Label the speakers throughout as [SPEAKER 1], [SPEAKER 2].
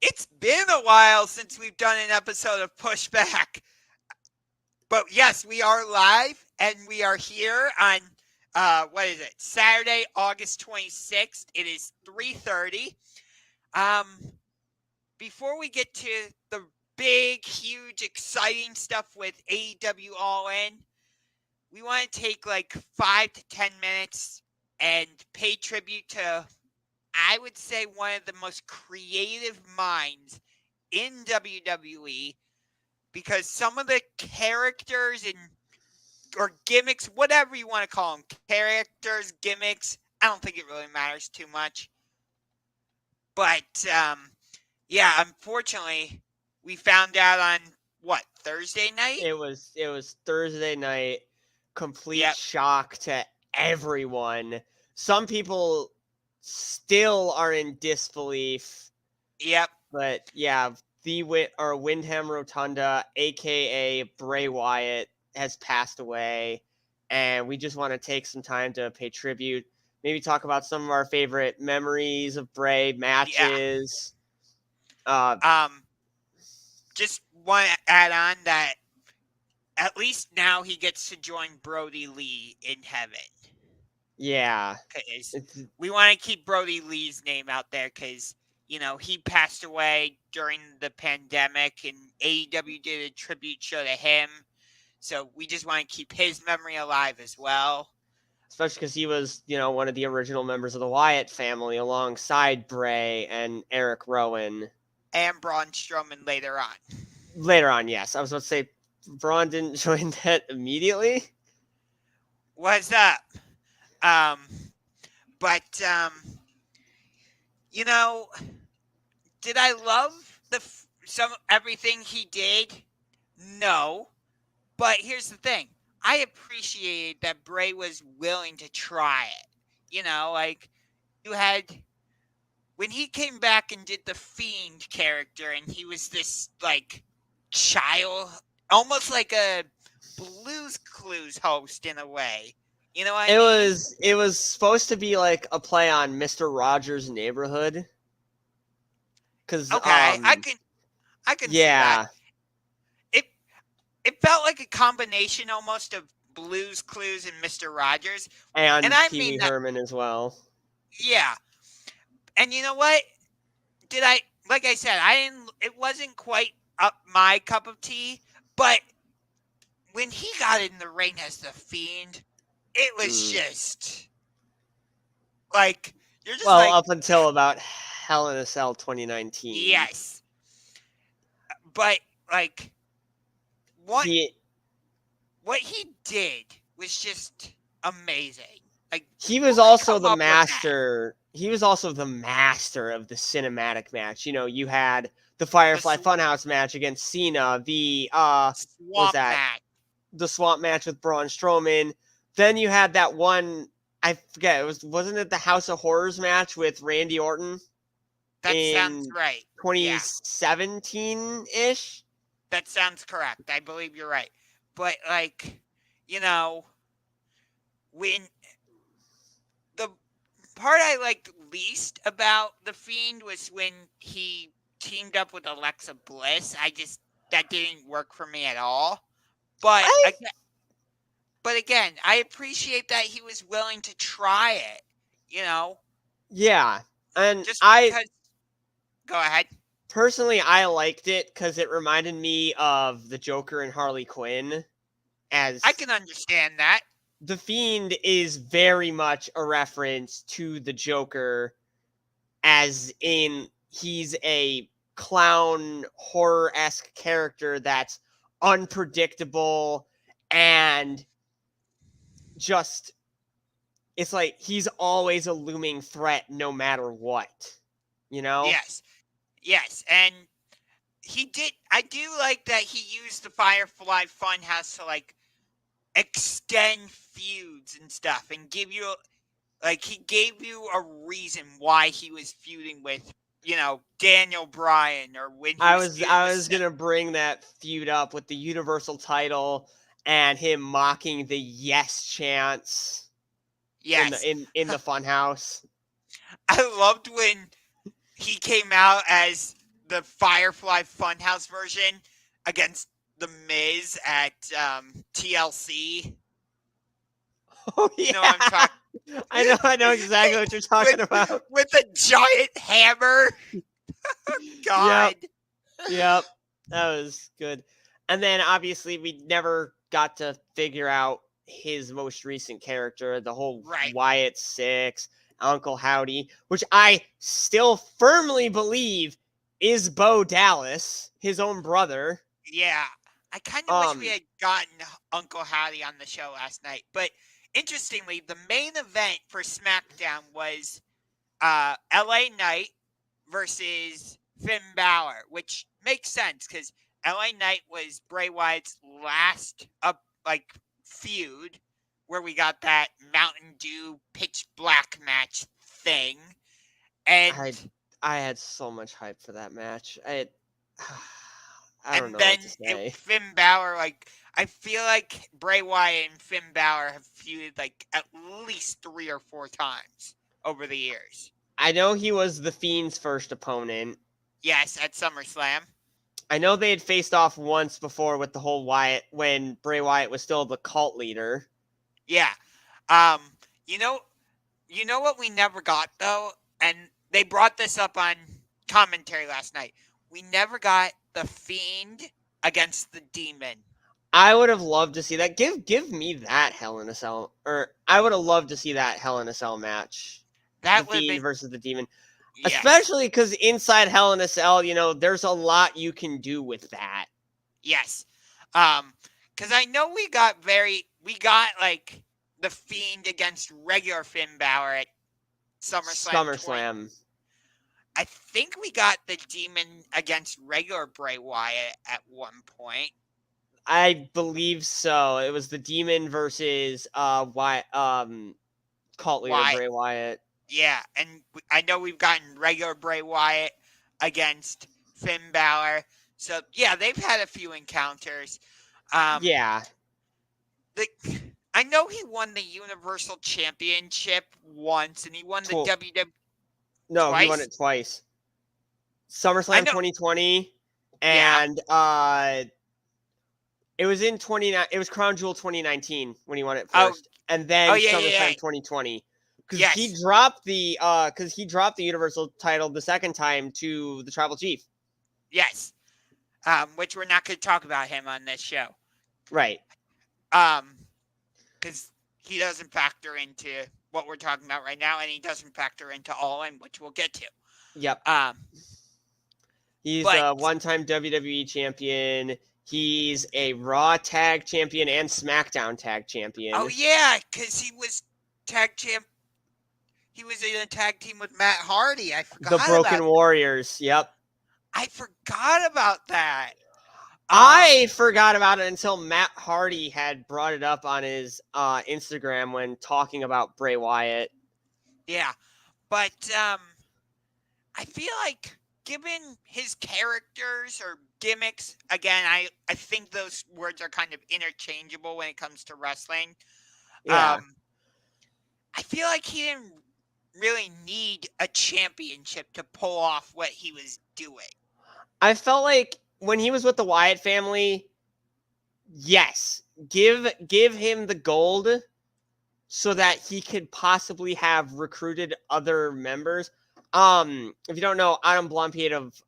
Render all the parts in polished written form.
[SPEAKER 1] It's been a while since we've done an episode of Pushback. But yes, we are live and we are here on Saturday, August 26th. It is 3:30. Um Before we get to the big, huge, exciting stuff with AEW All In, we want to take like 5 to 10 minutes and pay tribute to, I would say, one of the most creative minds in WWE, because some of the characters or gimmicks, whatever you want to call them, characters, gimmicks, I don't think it really matters too much. But yeah, unfortunately, we found out on Thursday night?
[SPEAKER 2] It was Thursday night. Complete
[SPEAKER 1] Yep.
[SPEAKER 2] shock to everyone. Some people still are in disbelief.
[SPEAKER 1] Yep.
[SPEAKER 2] But yeah, Windham Rotunda, aka Bray Wyatt, has passed away, and we just want to take some time to pay tribute. Maybe talk about some of our favorite memories of Bray matches.
[SPEAKER 1] Yeah. Just want to add on that at least now he gets to join Brody Lee in heaven.
[SPEAKER 2] Yeah.
[SPEAKER 1] We want to keep Brody Lee's name out there because, he passed away during the pandemic and AEW did a tribute show to him. So we just want to keep his memory alive as well.
[SPEAKER 2] Especially because he was, one of the original members of the Wyatt family alongside Bray and Eric Rowan.
[SPEAKER 1] And Braun Strowman later on.
[SPEAKER 2] Later on, yes. I was about to say, Braun didn't join that immediately.
[SPEAKER 1] What's up? Did I love everything he did? No. But here's the thing. I appreciated that Bray was willing to try it. You had, when he came back and did the Fiend character and he was this, child, almost like a Blue's Clues host in a way. You know what I mean?
[SPEAKER 2] It was supposed to be like a play on Mr. Rogers' Neighborhood.
[SPEAKER 1] Okay, I can see that. It felt like a combination almost of Blue's Clues and Mr. Rogers.
[SPEAKER 2] And Pee Wee Herman as well.
[SPEAKER 1] Yeah. And you know what? Like I said, it wasn't quite up my cup of tea, but when he got in the ring as the Fiend, it was just you're just
[SPEAKER 2] up until about Hell in a Cell 2019.
[SPEAKER 1] Yes. But what he did was just amazing.
[SPEAKER 2] He was also the master. He was also the master of the cinematic match. You had the Firefly Funhouse match against Cena, the swamp match with Braun Strowman. Then you had that one, I forget, wasn't it the House of Horrors match with Randy Orton?
[SPEAKER 1] That sounds right.
[SPEAKER 2] 2017-ish?
[SPEAKER 1] That sounds correct. I believe you're right. But, when the part I liked least about The Fiend was when he teamed up with Alexa Bliss. That didn't work for me at all. But again, I appreciate that he was willing to try it,
[SPEAKER 2] Yeah. And
[SPEAKER 1] go ahead.
[SPEAKER 2] Personally, I liked it because it reminded me of the Joker and Harley Quinn.
[SPEAKER 1] I can understand that.
[SPEAKER 2] The Fiend is very much a reference to the Joker, as in he's a clown horror-esque character that's unpredictable and just, it's like he's always a looming threat no matter what,
[SPEAKER 1] Yes, and I do like that he used the Firefly Funhouse to extend feuds and stuff and give you he gave you a reason why he was feuding with Daniel Bryan, or when he
[SPEAKER 2] I was gonna bring that feud up with the Universal title and him mocking the yes chants.
[SPEAKER 1] Yes.
[SPEAKER 2] in the Funhouse.
[SPEAKER 1] I loved when he came out as the Firefly Funhouse version against The Miz at TLC.
[SPEAKER 2] Oh
[SPEAKER 1] You
[SPEAKER 2] yeah,
[SPEAKER 1] know what I'm talking
[SPEAKER 2] I know exactly what you're talking about.
[SPEAKER 1] with a giant hammer. God.
[SPEAKER 2] Yep, yep, that was good. And then obviously we never got to figure out his most recent character, the whole
[SPEAKER 1] Right.
[SPEAKER 2] Wyatt Six, Uncle Howdy, which I still firmly believe is Bo Dallas, his own brother.
[SPEAKER 1] Yeah. I kind of wish we had gotten Uncle Howdy on the show last night. But interestingly, the main event for SmackDown was LA Knight versus Finn Balor, which makes sense because LA Knight was Bray Wyatt's last feud where we got that Mountain Dew pitch black match thing. And
[SPEAKER 2] I had so much hype for that match. I don't know
[SPEAKER 1] then
[SPEAKER 2] what to say.
[SPEAKER 1] Finn Balor, I feel like Bray Wyatt and Finn Balor have feuded at least 3 or 4 times over the years.
[SPEAKER 2] I know he was the Fiend's first opponent.
[SPEAKER 1] Yes, at SummerSlam.
[SPEAKER 2] I know they had faced off once before with the whole Wyatt when Bray Wyatt was still the cult leader.
[SPEAKER 1] Yeah. You know what we never got though, and they brought this up on commentary last night. We never got the Fiend against the Demon.
[SPEAKER 2] I would have loved to see that. Give me that Hell in a Cell, or I would have loved to see that Hell in a Cell match.
[SPEAKER 1] That
[SPEAKER 2] the
[SPEAKER 1] would
[SPEAKER 2] Fiend
[SPEAKER 1] be
[SPEAKER 2] versus the Demon.
[SPEAKER 1] yes.
[SPEAKER 2] Especially because inside Hell in a Cell, there's a lot you can do with that.
[SPEAKER 1] Yes. Because I know we got the Fiend against regular Finn Balor at SummerSlam. I think we got the Demon against regular Bray Wyatt at one point.
[SPEAKER 2] I believe so. It was the Demon versus cult leader
[SPEAKER 1] Wyatt.
[SPEAKER 2] Bray Wyatt.
[SPEAKER 1] Yeah, and I know we've gotten regular Bray Wyatt against Finn Balor. So, yeah, they've had a few encounters.
[SPEAKER 2] Yeah.
[SPEAKER 1] I know he won the Universal Championship once, and he won the WWE.
[SPEAKER 2] No,
[SPEAKER 1] twice?
[SPEAKER 2] He won it twice. SummerSlam 2020, and it was in 29. It was Crown Jewel 2019 when he won it first, and then SummerSlam 2020. Because he dropped the Universal title the second time to the Tribal Chief.
[SPEAKER 1] Yes. Which we're not going to talk about him on this show.
[SPEAKER 2] Right.
[SPEAKER 1] Because he doesn't factor into what we're talking about right now, and he doesn't factor into All In, which we'll get to.
[SPEAKER 2] Yep. He's a one-time WWE champion. He's a Raw Tag Champion and SmackDown Tag Champion.
[SPEAKER 1] Oh, yeah, because he was Tag Champ. He was in a tag team with Matt Hardy. I forgot
[SPEAKER 2] the Broken Warriors. Yep.
[SPEAKER 1] I forgot about that.
[SPEAKER 2] I forgot about it until Matt Hardy had brought it up on his Instagram when talking about Bray Wyatt.
[SPEAKER 1] Yeah, but I feel like given his characters or gimmicks, again, I think those words are kind of interchangeable when it comes to wrestling.
[SPEAKER 2] Yeah.
[SPEAKER 1] I feel like he didn't really need a championship to pull off what he was doing.
[SPEAKER 2] I felt like when he was with the Wyatt family, yes, give him the gold so that he could possibly have recruited other members. If you don't know, Adam Blompied of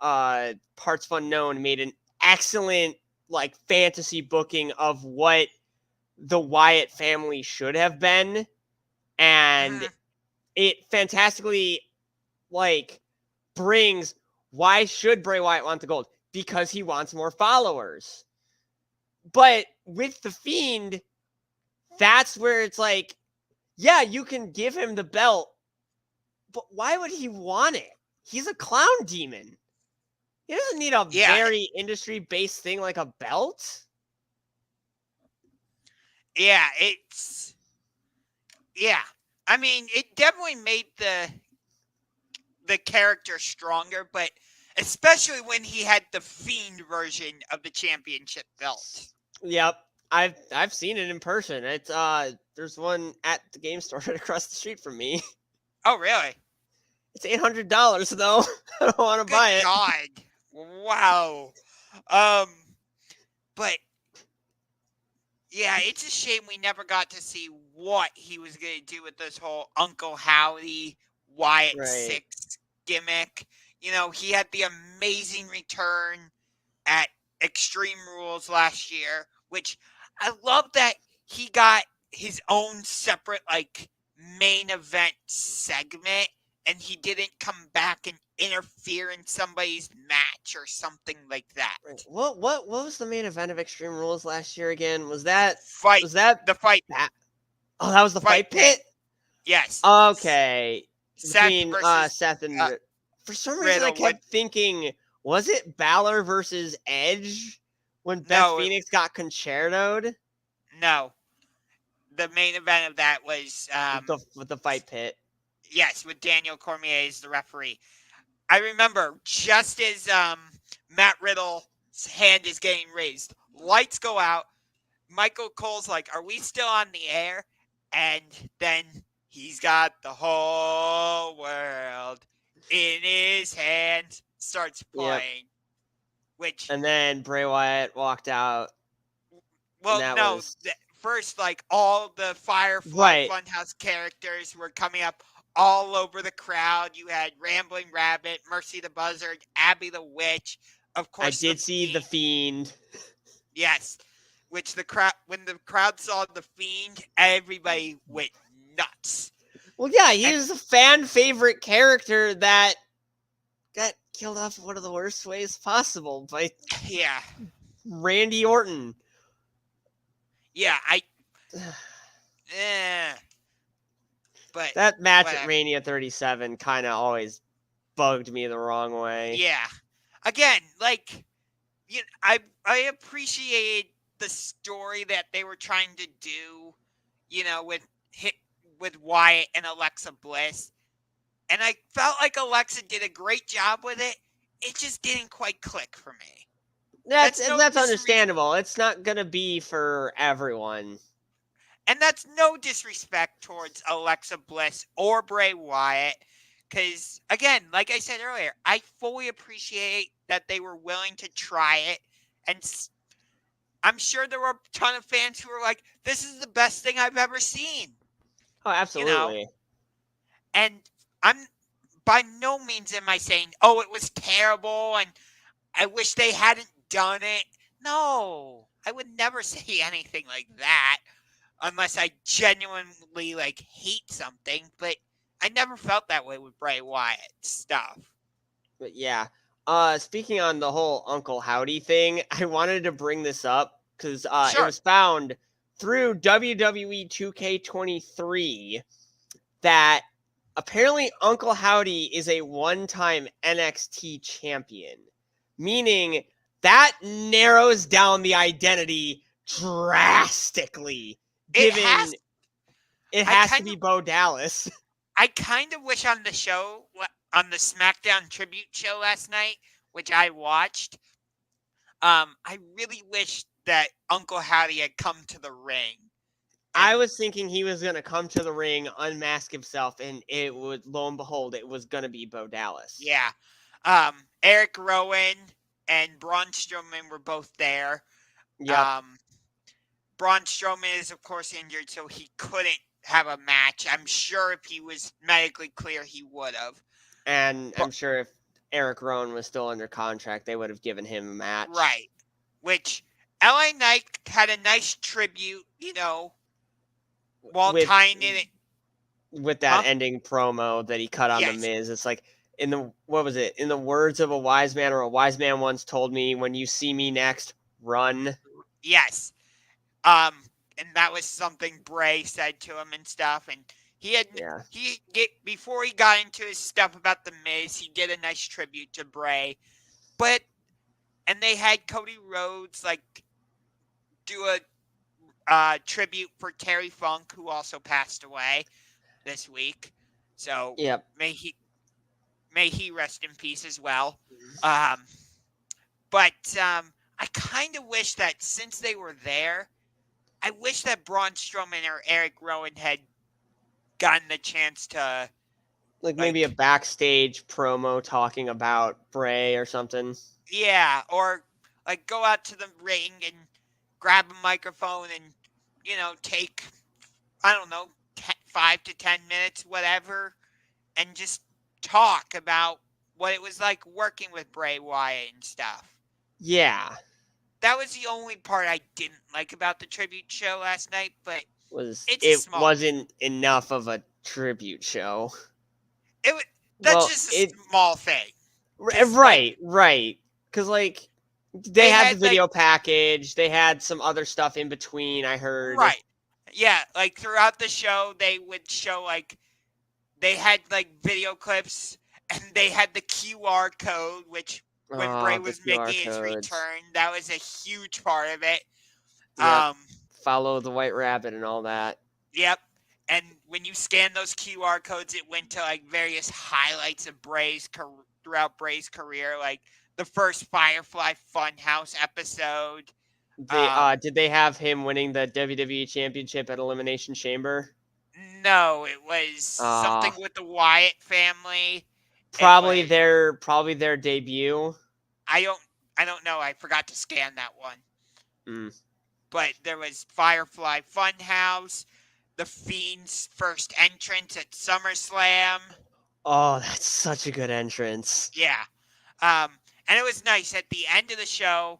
[SPEAKER 2] Parts Unknown made an excellent fantasy booking of what the Wyatt family should have been, and it fantastically brings why should Bray Wyatt want the gold? Because he wants more followers. But with the Fiend, that's where it's yeah, you can give him the belt, but why would he want it? He's a clown demon. He doesn't need a very industry-based thing like a belt.
[SPEAKER 1] Yeah, I mean, it definitely made the character stronger, but especially when he had the Fiend version of the championship belt.
[SPEAKER 2] Yep. I've seen it in person. It's there's one at the game store right across the street from me.
[SPEAKER 1] Oh, really?
[SPEAKER 2] It's $800 though. I don't want to buy it.
[SPEAKER 1] God. Wow. But yeah, it's a shame we never got to see what he was going to do with this whole Uncle Howdy Wyatt
[SPEAKER 2] Right.
[SPEAKER 1] 6 gimmick. You know, he had the amazing return at Extreme Rules last year, which I love that he got his own separate, like, main event segment and he didn't come back and interfere in somebody's match or something like that.
[SPEAKER 2] Right. What was the main event of Extreme Rules last year again? Was that
[SPEAKER 1] Fight
[SPEAKER 2] was that
[SPEAKER 1] the fight
[SPEAKER 2] that? Oh, that was the
[SPEAKER 1] fight
[SPEAKER 2] fight
[SPEAKER 1] pit.
[SPEAKER 2] pit?
[SPEAKER 1] Yes.
[SPEAKER 2] Okay.
[SPEAKER 1] Seth
[SPEAKER 2] Between
[SPEAKER 1] versus
[SPEAKER 2] Seth and for some reason I
[SPEAKER 1] Riddle with
[SPEAKER 2] kept thinking, was it Balor versus Edge when Beth
[SPEAKER 1] no,
[SPEAKER 2] Phoenix got concertoed?
[SPEAKER 1] no. The main event of that was
[SPEAKER 2] With the fight pit.
[SPEAKER 1] yes, with Daniel Cormier as the referee. I remember just as Matt Riddle's hand is getting raised, lights go out. Michael Cole's like, "Are we still on the air?" And then he's got the whole world in his hands. Starts
[SPEAKER 2] Yep.
[SPEAKER 1] playing, which
[SPEAKER 2] And then Bray Wyatt walked out. And
[SPEAKER 1] well,
[SPEAKER 2] that
[SPEAKER 1] no.
[SPEAKER 2] was
[SPEAKER 1] First, like all the Firefly
[SPEAKER 2] right.
[SPEAKER 1] Funhouse characters were coming up all over the crowd. You had Rambling Rabbit, Mercy the Buzzard, Abby the Witch, of
[SPEAKER 2] I
[SPEAKER 1] course.
[SPEAKER 2] did see the Fiend.
[SPEAKER 1] Yes, which the crowd when the crowd saw the Fiend, everybody went nuts.
[SPEAKER 2] Well, yeah, he
[SPEAKER 1] And
[SPEAKER 2] was a fan favorite character that got killed off one of the worst ways possible by
[SPEAKER 1] yeah,
[SPEAKER 2] Randy Orton.
[SPEAKER 1] yeah, eh, but
[SPEAKER 2] That match at
[SPEAKER 1] whatever.
[SPEAKER 2] Mania 37 kind of always bugged me the wrong way.
[SPEAKER 1] Yeah, again, like I appreciated the story that they were trying to do, you know, with Wyatt and Alexa Bliss, and I felt like Alexa did a great job with it. It just didn't quite click for me.
[SPEAKER 2] That's
[SPEAKER 1] That's no
[SPEAKER 2] understandable. It's not gonna be for everyone.
[SPEAKER 1] And that's no disrespect towards Alexa Bliss or Bray Wyatt. Because, again, like I said earlier, I fully appreciate that they were willing to try it. And I'm sure there were a ton of fans who were like, this is the best thing I've ever seen.
[SPEAKER 2] Oh,
[SPEAKER 1] You know?
[SPEAKER 2] absolutely.
[SPEAKER 1] And I'm by no means am I saying, oh, it was terrible and I wish they hadn't done it. No, I would never say anything like that. Unless I genuinely like hate something, but I never felt that way with Bray Wyatt stuff.
[SPEAKER 2] But yeah. Speaking on the whole Uncle Howdy thing, I wanted to bring this up because it
[SPEAKER 1] Sure.
[SPEAKER 2] was found through WWE 2K23 that apparently Uncle Howdy is a one-time NXT champion, meaning that narrows down the identity drastically.
[SPEAKER 1] It
[SPEAKER 2] Given it has to be Bo Dallas.
[SPEAKER 1] I kind of wish on the show, on the SmackDown tribute show last night, which I watched, I really wish that Uncle Howdy had come to the ring.
[SPEAKER 2] I was thinking he was going to come to the ring, unmask himself, and it would, lo and behold, it was going to be Bo Dallas.
[SPEAKER 1] Yeah. Eric Rowan and Braun Strowman were both there.
[SPEAKER 2] Yep.
[SPEAKER 1] Braun Strowman is, of course, injured, so he couldn't have a match. I'm sure if he was medically clear, he would have.
[SPEAKER 2] And I'm sure if Eric Rowan was still under contract, they would have given him a match.
[SPEAKER 1] Right. Which LA Knight had a nice tribute, you know, while tying in it.
[SPEAKER 2] With that ending promo that he cut on The Miz. It's like, in the words of a wise man, or a wise man once told me, when you see me next, run.
[SPEAKER 1] Yes. And that was something Bray said to him and stuff. And before he got into his stuff about The Miz, he did a nice tribute to Bray. And they had Cody Rhodes, like, do a tribute for Terry Funk, who also passed away this week. So
[SPEAKER 2] yep.
[SPEAKER 1] may he rest in peace as well. But I kind of wish that since they were there, I wish that Braun Strowman or Eric Rowan had gotten the chance to
[SPEAKER 2] Like maybe a backstage promo talking about Bray or something.
[SPEAKER 1] Yeah, or like go out to the ring and grab a microphone and, take, I don't know, 5 to 10 minutes, whatever, and just talk about what it was like working with Bray Wyatt and stuff.
[SPEAKER 2] Yeah.
[SPEAKER 1] That was the only part I didn't like about the tribute show last night, but it's a
[SPEAKER 2] It
[SPEAKER 1] small
[SPEAKER 2] wasn't enough of a tribute show.
[SPEAKER 1] It that's
[SPEAKER 2] Well,
[SPEAKER 1] just a small thing.
[SPEAKER 2] right. Because like they had the
[SPEAKER 1] had
[SPEAKER 2] video package, they had some other stuff in between. I heard.
[SPEAKER 1] Right. Yeah, like throughout the show, they would show they had video clips, and they had the QR code, which when Bray
[SPEAKER 2] The
[SPEAKER 1] was
[SPEAKER 2] QR
[SPEAKER 1] making his
[SPEAKER 2] codes.
[SPEAKER 1] return, that was a huge part of it.
[SPEAKER 2] Yep. Follow the White Rabbit and all that.
[SPEAKER 1] Yep. And when you scan those QR codes, it went to various highlights of throughout Bray's career, like the first Firefly Funhouse episode.
[SPEAKER 2] Did they have him winning the WWE Championship at Elimination Chamber?
[SPEAKER 1] No, it was something with the Wyatt family.
[SPEAKER 2] Probably their debut.
[SPEAKER 1] I don't know. I forgot to scan that one.
[SPEAKER 2] Mm.
[SPEAKER 1] But there was Firefly Funhouse, the Fiend's first entrance at SummerSlam.
[SPEAKER 2] Oh, that's such a good entrance.
[SPEAKER 1] Yeah. And it was nice. At the end of the show,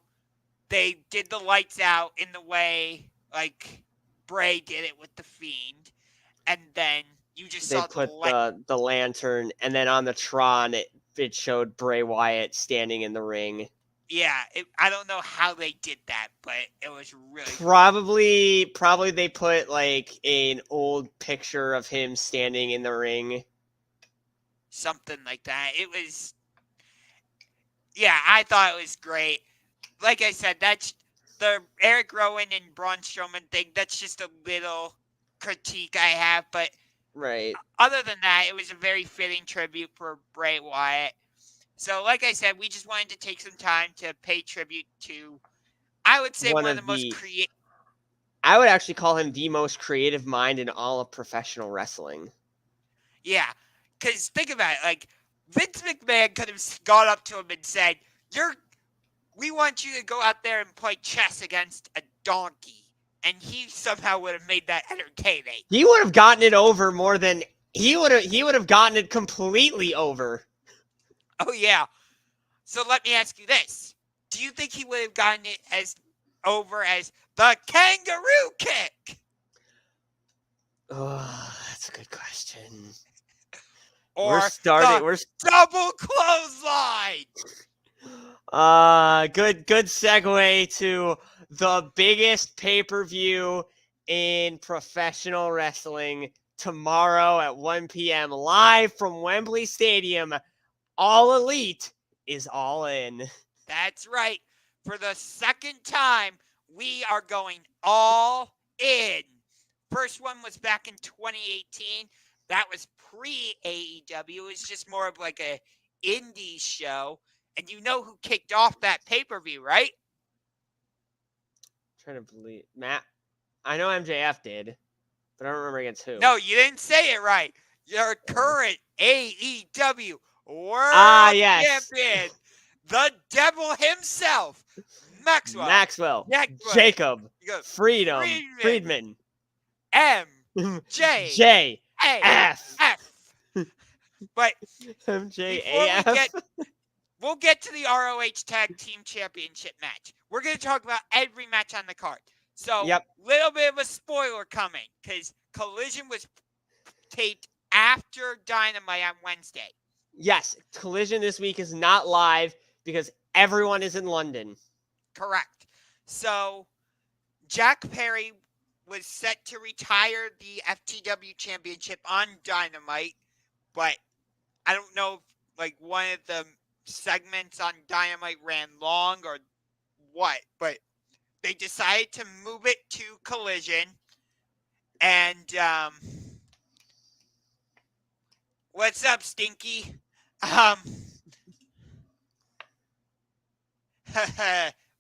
[SPEAKER 1] they did the lights out in the way like Bray did it with the Fiend. And then you just saw
[SPEAKER 2] the lantern, and then on the Tron, it showed Bray Wyatt standing in the ring.
[SPEAKER 1] Yeah, I don't know how they did that, but it was really
[SPEAKER 2] probably they put an old picture of him standing in the ring.
[SPEAKER 1] Something like that. It was, yeah, I thought it was great. Like I said, that's the Eric Rowan and Braun Strowman thing. That's just a little critique I have, but
[SPEAKER 2] right.
[SPEAKER 1] Other than that, it was a very fitting tribute for Bray Wyatt. So, like I said, we just wanted to take some time to pay tribute to, I would say, one of the most creative.
[SPEAKER 2] I would actually call him the most creative mind in all of professional wrestling.
[SPEAKER 1] Yeah, because think about it. Vince McMahon could have gone up to him and said, we want you to go out there and play chess against a donkey. And he somehow would have made that entertaining.
[SPEAKER 2] He would have gotten it over more than he would have gotten it completely over.
[SPEAKER 1] Oh yeah. So let me ask you this: do you think he would have gotten it as over as the kangaroo kick?
[SPEAKER 2] Oh, that's a good question.
[SPEAKER 1] Or we're double clothesline.
[SPEAKER 2] Good segue to the biggest pay-per-view in professional wrestling tomorrow at 1 p.m. live from Wembley Stadium. All Elite is All In.
[SPEAKER 1] That's right. For the second time, we are going all in. First one was back in 2018. That was pre-AEW. It was just more of a indie show. And you know who kicked off that pay-per-view, right?
[SPEAKER 2] I'm trying to believe. Matt, I know MJF did, but I don't remember against who.
[SPEAKER 1] No, you didn't say it right. Your current AEW World Champion, the devil himself, Maxwell.
[SPEAKER 2] Jacob. Friedman.
[SPEAKER 1] MJF. But
[SPEAKER 2] MJF.
[SPEAKER 1] We'll get to the ROH Tag Team Championship match. We're going to talk about every match on the card. So, little bit of a spoiler coming, because Collision was taped after Dynamite on Wednesday.
[SPEAKER 2] Yes, Collision this week is not live because everyone is in London.
[SPEAKER 1] Correct. So, Jack Perry was set to retire the FTW Championship on Dynamite, but I don't know if one of the segments on Dynamite ran long or what, but they decided to move it to Collision. And what's up, Stinky?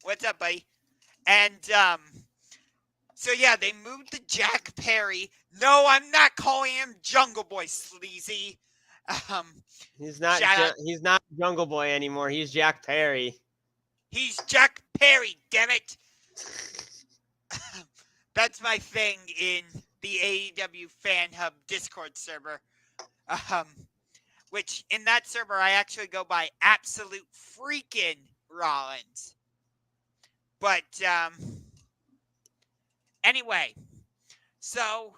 [SPEAKER 1] What's up, buddy? And so yeah, they moved the Jack Perry. No, I'm not calling him Jungle Boy, sleazy. Um,
[SPEAKER 2] He's not
[SPEAKER 1] shout out.
[SPEAKER 2] he's not Jungle Boy anymore. He's Jack Perry.
[SPEAKER 1] He's Jack Perry, damn it. That's my thing in the AEW Fan Hub Discord server. Um, which in that server I actually go by Absolute Freakin' Rollins. But anyway, so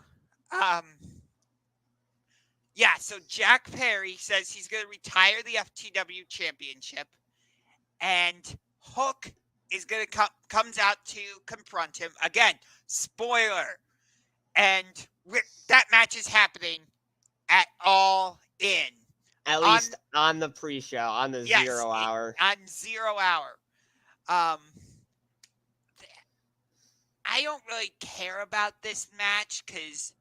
[SPEAKER 1] yeah, so Jack Perry says he's going to retire the FTW championship, and Hook is going to comes out to confront him again. Spoiler, and that match is happening at All In.
[SPEAKER 2] At least on the pre-show, on the 0 hour.
[SPEAKER 1] On 0 hour. I don't really care about this match because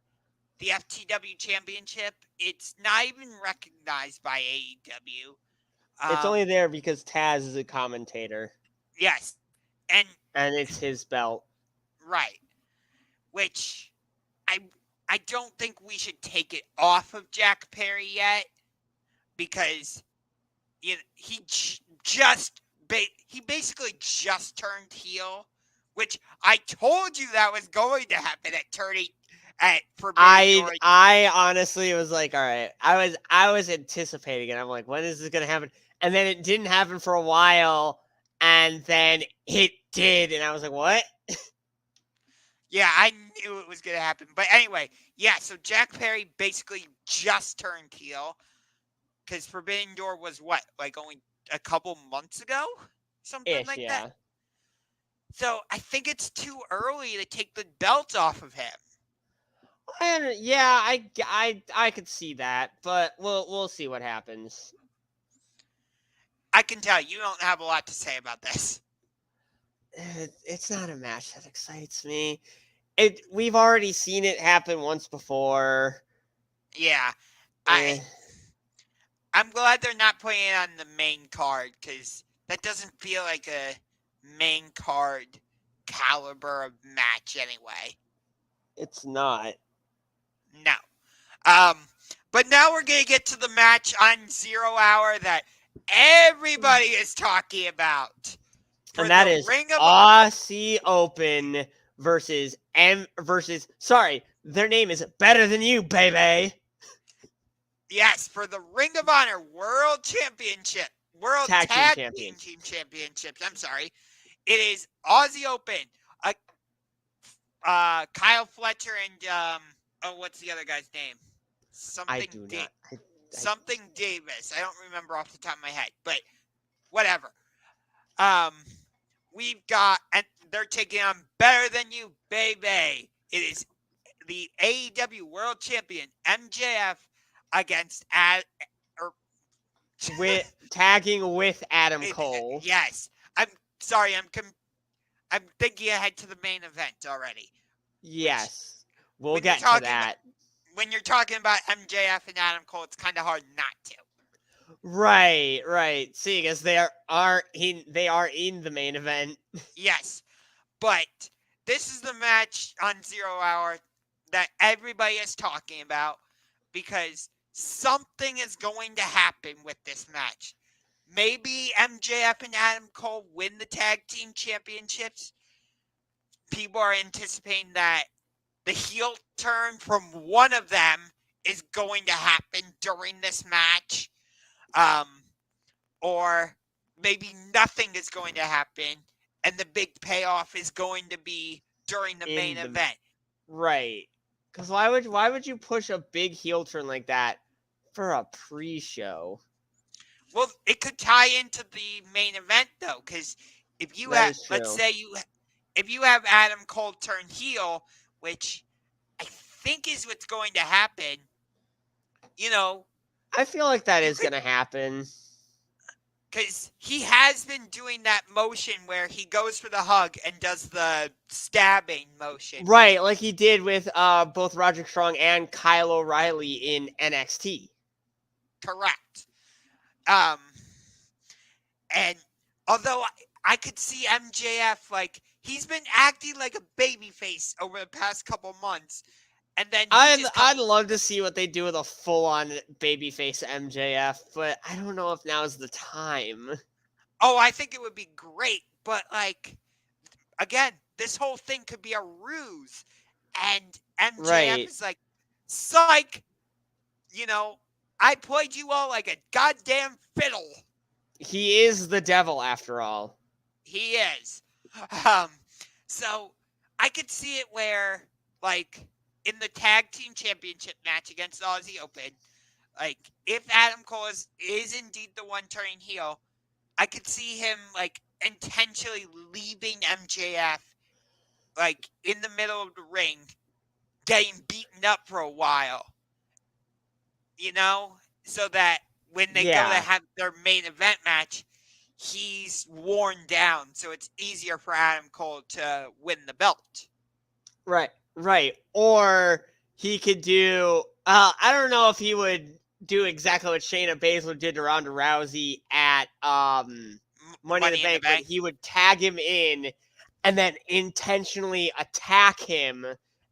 [SPEAKER 1] the FTW Championship, it's not even recognized by AEW.
[SPEAKER 2] It's only there because Taz is a commentator.
[SPEAKER 1] Yes. And
[SPEAKER 2] it's his belt.
[SPEAKER 1] Right. Which I don't think we should take it off of Jack Perry yet, because he basically just turned heel, which I told you that was going to happen at turning at Forbidden Door.
[SPEAKER 2] I honestly was like, all right. I was anticipating it. I'm like, when is this gonna happen? And then it didn't happen for a while, and then it did, and I was like, what?
[SPEAKER 1] Yeah, I knew it was going to happen. But anyway, yeah, so Jack Perry basically just turned heel, because Forbidden Door was what, like only a couple months ago? Something like that. So I think it's too early to take the belt off of him.
[SPEAKER 2] Yeah, I could see that, but we'll see what happens.
[SPEAKER 1] I can tell you don't have a lot to say about this.
[SPEAKER 2] It's not a match that excites me. We've already seen it happen once before.
[SPEAKER 1] Yeah. I'm glad they're not putting it on the main card, because that doesn't feel like a main card caliber of match anyway.
[SPEAKER 2] It's not.
[SPEAKER 1] No. But now we're going to get to the match on 0 hour that everybody is talking about.
[SPEAKER 2] And that is Aussie Open versus sorry, their name is Better Than You, baby.
[SPEAKER 1] Yes, for the Ring of Honor World Championship. World Tag Team Championships. I'm sorry. It is Aussie Open. Kyle Fletcher and what's the other guy's name? Something Davis. I don't remember off the top of my head, but whatever. We've got, and they're taking on Better Than You, baby. It is the AEW World Champion MJF against
[SPEAKER 2] tagging with Adam Cole.
[SPEAKER 1] Yes, I'm sorry. I'm thinking ahead to the main event already.
[SPEAKER 2] Yes, we'll get to that.
[SPEAKER 1] When you're talking about MJF and Adam Cole, it's kind of hard not to.
[SPEAKER 2] Right. Seeing as they are in the main event.
[SPEAKER 1] Yes, but this is the match on 0 hour that everybody is talking about, because something is going to happen with this match. Maybe MJF and Adam Cole win the tag team championships. People are anticipating that the heel turn from one of them is going to happen during this match. Or maybe nothing is going to happen, and the big payoff is going to be during the main event.
[SPEAKER 2] Right. Because why would you push a big heel turn like that for a pre-show?
[SPEAKER 1] Well, it could tie into the main event, though, because if you have, let's say if you have Adam Cole turn heel, which I think is what's going to happen,
[SPEAKER 2] I feel like that is going to happen.
[SPEAKER 1] Because he has been doing that motion where he goes for the hug and does the stabbing motion.
[SPEAKER 2] Right, like he did with both Roderick Strong and Kyle O'Reilly in NXT.
[SPEAKER 1] Correct. And although I could see MJF, like, he's been acting like a babyface over the past couple months, And then
[SPEAKER 2] I'd love to see what they do with a full-on babyface MJF, but I don't know if now's the time.
[SPEAKER 1] Oh, I think it would be great, but like, again, this whole thing could be a ruse, and MJF
[SPEAKER 2] Right.
[SPEAKER 1] is like, psych, you know, I played you all like a goddamn fiddle.
[SPEAKER 2] He is the devil after all.
[SPEAKER 1] He is. Um, so I could see it where, like, in the tag team championship match against Aussie Open, like, if Adam Cole is indeed the one turning heel, I could see him, like, intentionally leaving MJF, like, in the middle of the ring, getting beaten up for a while, you know, so that when they go to have their main event match, he's worn down, so it's easier for Adam Cole to win the belt.
[SPEAKER 2] Right. Or he could do, I don't know if he would do exactly what Shayna Baszler did to Ronda Rousey at Money in the Bank, but he would tag him in and then intentionally attack him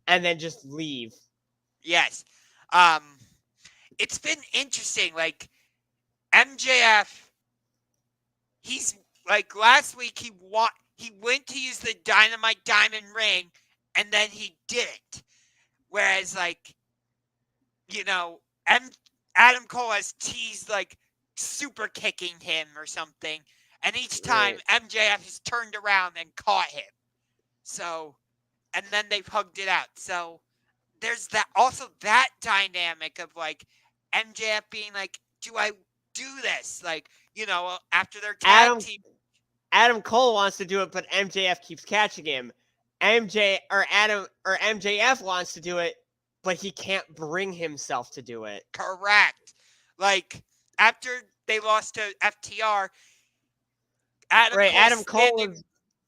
[SPEAKER 2] and then just leave.
[SPEAKER 1] Yes. It's been interesting. Like, MJF, he's, like, last week he went to use the Dynamite Diamond Ring, and then he didn't. Whereas, like, you know, Adam Cole has teased, like, super kicking him or something, and each time MJF has turned around and caught him. So, and then they've hugged it out. So, there's that dynamic of, like, MJF being like, do I do this? Like, you know, after their tag team.
[SPEAKER 2] Adam Cole wants to do it, but MJF keeps catching him. MJF wants to do it, but he can't bring himself to do it.
[SPEAKER 1] Correct. Like, after they lost to FTR, Adam Cole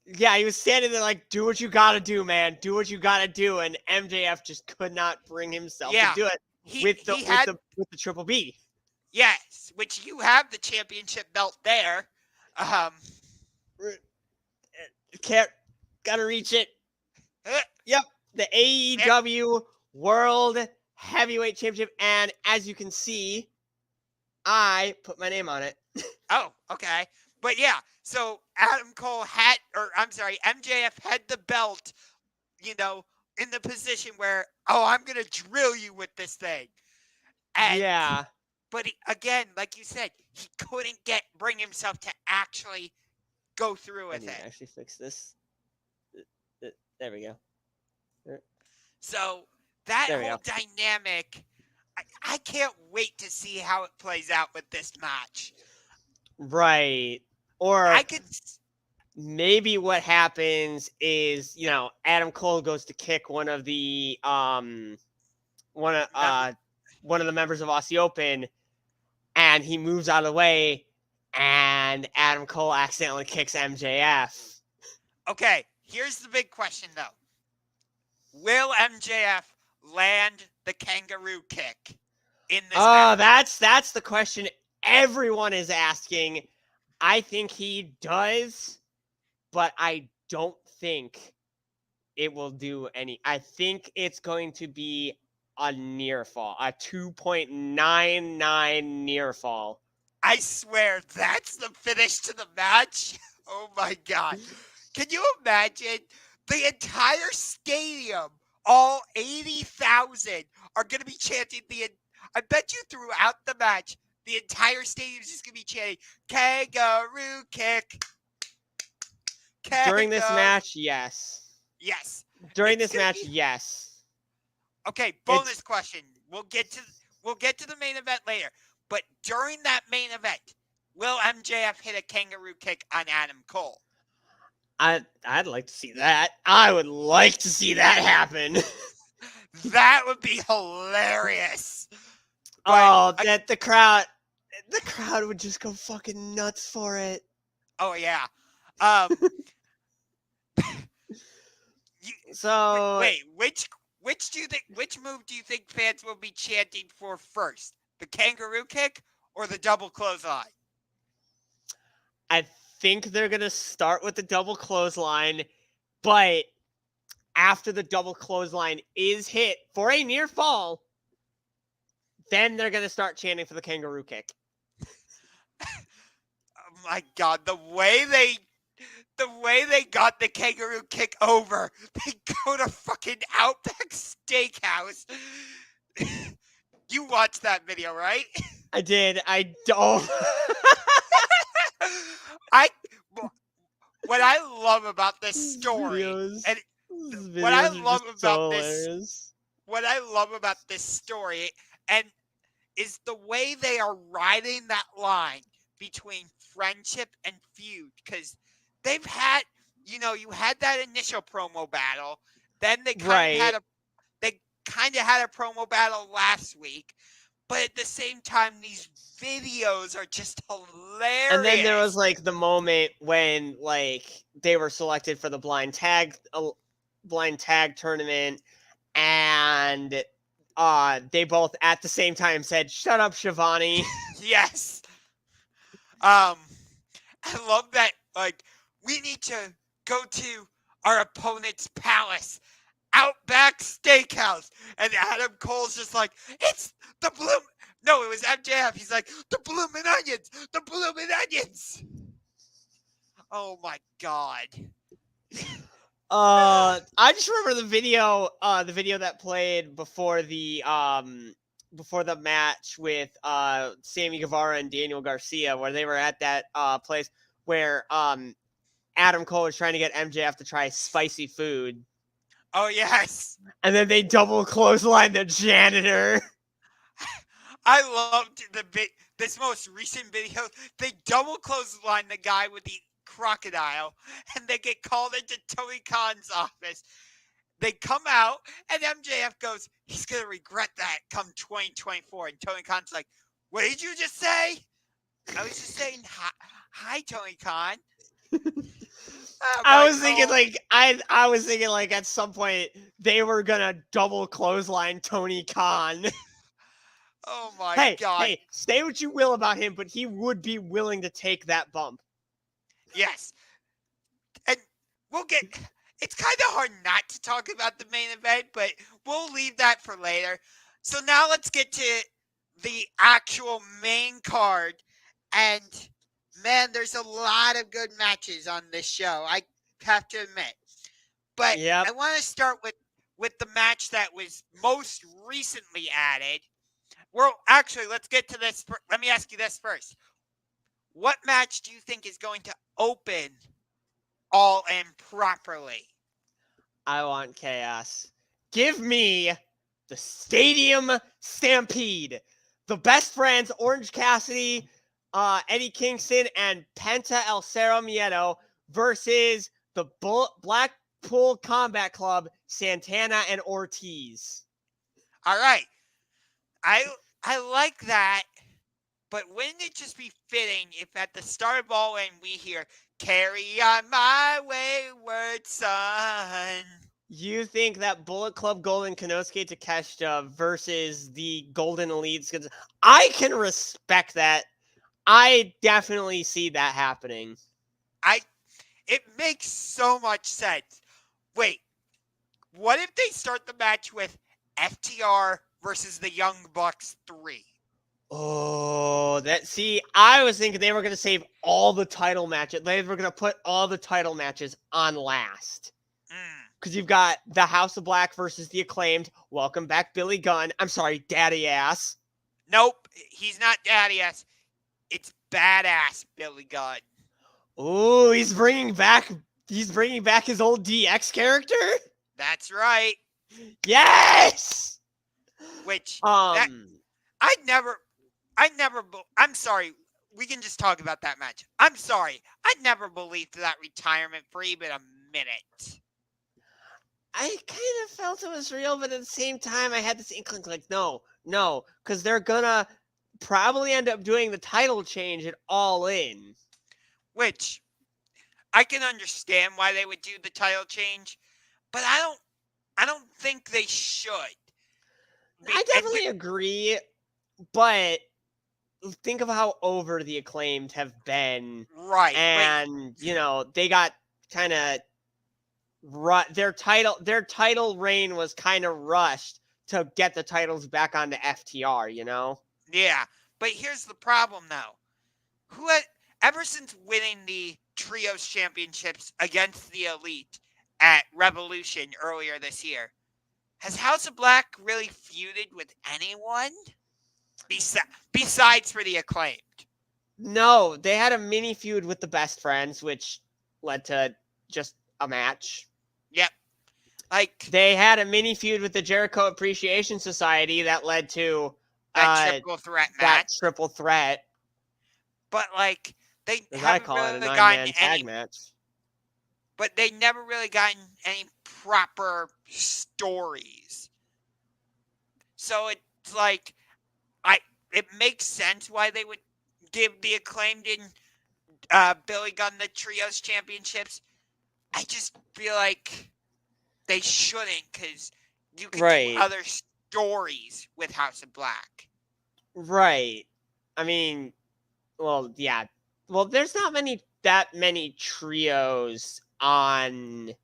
[SPEAKER 2] he was standing there like, do what you gotta do, man. Do what you gotta do. And MJF just could not bring himself to do it with the Triple B.
[SPEAKER 1] Yes, which you have the championship belt there.
[SPEAKER 2] Gotta reach it. Yep, the AEW World Heavyweight Championship. And as you can see, I put my name on it.
[SPEAKER 1] Oh, okay. But yeah, so MJF had the belt, you know, in the position where, I'm going to drill you with this thing. And, but again, like you said, he couldn't bring himself to actually go through with it.
[SPEAKER 2] Actually fix this. There we go.
[SPEAKER 1] So that whole dynamic, I can't wait to see how it plays out with this match.
[SPEAKER 2] Right. Or maybe what happens is, you know, Adam Cole goes to kick one of the members of Aussie Open, and he moves out of the way, and Adam Cole accidentally kicks MJF.
[SPEAKER 1] Okay, here's the big question, though. Will MJF land the kangaroo kick in this match?
[SPEAKER 2] That's the question everyone is asking. I think he does, but I don't think it will do any. I think it's going to be a near fall, a 2.99 near fall.
[SPEAKER 1] I swear, that's the finish to the match. Oh my God. Can you imagine? The entire stadium, all 80,000, are going to be chanting I bet you throughout the match, the entire stadium is just going to be chanting, kangaroo kick.
[SPEAKER 2] During this match, yes.
[SPEAKER 1] Yes.
[SPEAKER 2] During this match, yes.
[SPEAKER 1] Okay, bonus question. We'll get to the main event later. But during that main event, will MJF hit a kangaroo kick on Adam Cole?
[SPEAKER 2] I'd like to see that. I would like to see that happen.
[SPEAKER 1] That would be hilarious.
[SPEAKER 2] But, the crowd would just go fucking nuts for it.
[SPEAKER 1] Oh yeah.
[SPEAKER 2] So
[SPEAKER 1] wait, which move do you think fans will be chanting for first? The kangaroo kick or the double clothesline?
[SPEAKER 2] I think they're going to start with the double clothesline, but after the double clothesline is hit for a near fall, then they're going to start chanting for the kangaroo kick.
[SPEAKER 1] Oh my God, the way they got the kangaroo kick over, they go to fucking Outback Steakhouse. You watched that video, right?
[SPEAKER 2] I did. I don't.
[SPEAKER 1] What I love about this story, and what I love about this, what I love about this story, and is the way they are riding that line between friendship and feud, because they've had, you had that initial promo battle, then they kind of had a promo battle last week, but at the same time, these videos are just hilarious.
[SPEAKER 2] And then there was like the moment when like they were selected for the blind tag tournament, and they both at the same time said, "Shut up, Shivani."
[SPEAKER 1] Yes. I love that. Like, we need to go to our opponent's palace, Outback Steakhouse, and Adam Cole's just like, it's the bloom. No, it was MJF. He's like, the bloomin' onions, the bloomin' onions. Oh my God.
[SPEAKER 2] I just remember the video that played before the match with Sammy Guevara and Daniel Garcia, where they were at that place where Adam Cole was trying to get MJF to try spicy food.
[SPEAKER 1] Oh yes.
[SPEAKER 2] And then they double clothesline the janitor.
[SPEAKER 1] I loved this most recent video. They double clothesline the guy with the crocodile, and they get called into Tony Khan's office. They come out, and MJF goes, he's going to regret that come 2024. And Tony Khan's like, what did you just say? I was just saying, hi Tony Khan.
[SPEAKER 2] I was thinking like at some point they were going to double clothesline Tony Khan.
[SPEAKER 1] Oh my God.
[SPEAKER 2] Hey, say what you will about him, but he would be willing to take that bump.
[SPEAKER 1] Yes. And it's kind of hard not to talk about the main event, but we'll leave that for later. So now let's get to the actual main card. And man, there's a lot of good matches on this show, I have to admit. But I want to start with the match that was most recently added. Well, actually, let's get to this. Let me ask you this first. What match do you think is going to open All In properly?
[SPEAKER 2] I want chaos. Give me the Stadium Stampede. The Best Friends, Orange Cassidy, Eddie Kingston, and Penta El Cerro Miedo versus the Blackpool Combat Club, Santana and Ortiz.
[SPEAKER 1] All right. I like that, but wouldn't it just be fitting if at the start of All In we hear, carry on my wayward son?
[SPEAKER 2] You think that Bullet Club Golden Konosuke Takeshita versus the Golden Elites? I can respect that. I definitely see that happening.
[SPEAKER 1] It makes so much sense. Wait, what if they start the match with FTR versus the Young Bucks 3?
[SPEAKER 2] Oh, I was thinking they were going to save all the title matches. They were going to put all the title matches on last. Because you've got the House of Black versus the Acclaimed. Welcome back, Billy Gunn. I'm sorry, Daddy Ass.
[SPEAKER 1] Nope, he's not Daddy Ass. It's Badass Billy Gunn.
[SPEAKER 2] Oh, he's bringing back his old DX character?
[SPEAKER 1] That's right.
[SPEAKER 2] Yes!
[SPEAKER 1] Which I'm sorry. We can just talk about that match. I'm sorry. I never believed that retirement for even a minute.
[SPEAKER 2] I kind of felt it was real, but at the same time, I had this inkling like, no, because they're gonna probably end up doing the title change at All In.
[SPEAKER 1] Which I can understand why they would do the title change, but I don't think they should.
[SPEAKER 2] I definitely agree, but think of how over the Acclaimed have been.
[SPEAKER 1] Right.
[SPEAKER 2] And, they got kind of their title reign was kind of rushed to get the titles back onto FTR, you know?
[SPEAKER 1] Yeah, but here's the problem, though. Ever since winning the Trios Championships against the Elite at Revolution earlier this year, has House of Black really feuded with anyone besides for the Acclaimed?
[SPEAKER 2] No, they had a mini feud with the Best Friends, which led to just a match.
[SPEAKER 1] Yep. Like,
[SPEAKER 2] they had a mini feud with the Jericho Appreciation Society that led to
[SPEAKER 1] that triple threat
[SPEAKER 2] that
[SPEAKER 1] match.
[SPEAKER 2] triple threat.
[SPEAKER 1] But like, they
[SPEAKER 2] As I
[SPEAKER 1] haven't
[SPEAKER 2] call it, a
[SPEAKER 1] really
[SPEAKER 2] 9-man
[SPEAKER 1] gotten
[SPEAKER 2] tag
[SPEAKER 1] any.
[SPEAKER 2] match.
[SPEAKER 1] But they never really gotten any proper stories. So it's like, it makes sense why they would give the Acclaimed and Billy Gunn the Trios Championships. I just feel like they shouldn't, because you could do other stories with House of Black.
[SPEAKER 2] Right. I mean, well, yeah. Well, there's not that many trios on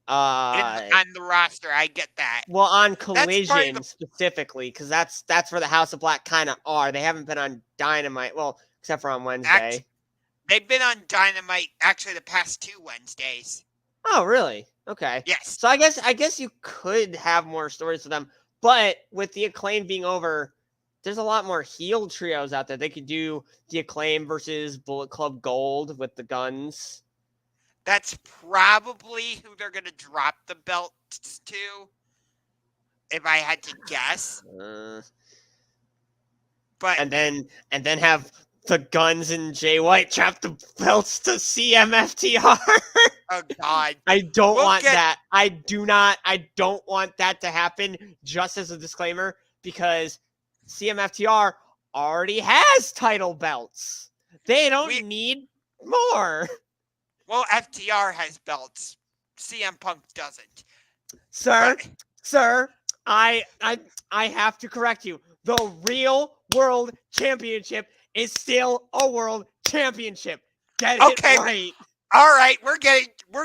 [SPEAKER 1] the roster. I get that.
[SPEAKER 2] Well, on Collision specifically, because that's where the House of Black kind of are. They haven't been on Dynamite, well, except for on Wednesday.
[SPEAKER 1] They've been on Dynamite actually the past 2 Wednesdays.
[SPEAKER 2] Oh, really? Okay.
[SPEAKER 1] Yes.
[SPEAKER 2] So I guess you could have more stories for them, but with the Acclaim being over, there's a lot more heel trios out there. They could do the Acclaim versus Bullet Club Gold with the Guns.
[SPEAKER 1] That's probably who they're going to drop the belts to, if I had to guess.
[SPEAKER 2] But and then have the Guns and Jay White drop the belts to CMFTR.
[SPEAKER 1] Oh God!
[SPEAKER 2] I don't want that. I don't want that to happen. Just as a disclaimer, because CMFTR already has title belts. They don't need more.
[SPEAKER 1] Well, FTR has belts. CM Punk doesn't.
[SPEAKER 2] Sir, I have to correct you. The real World Championship is still a World Championship. Get it right.
[SPEAKER 1] All right, we're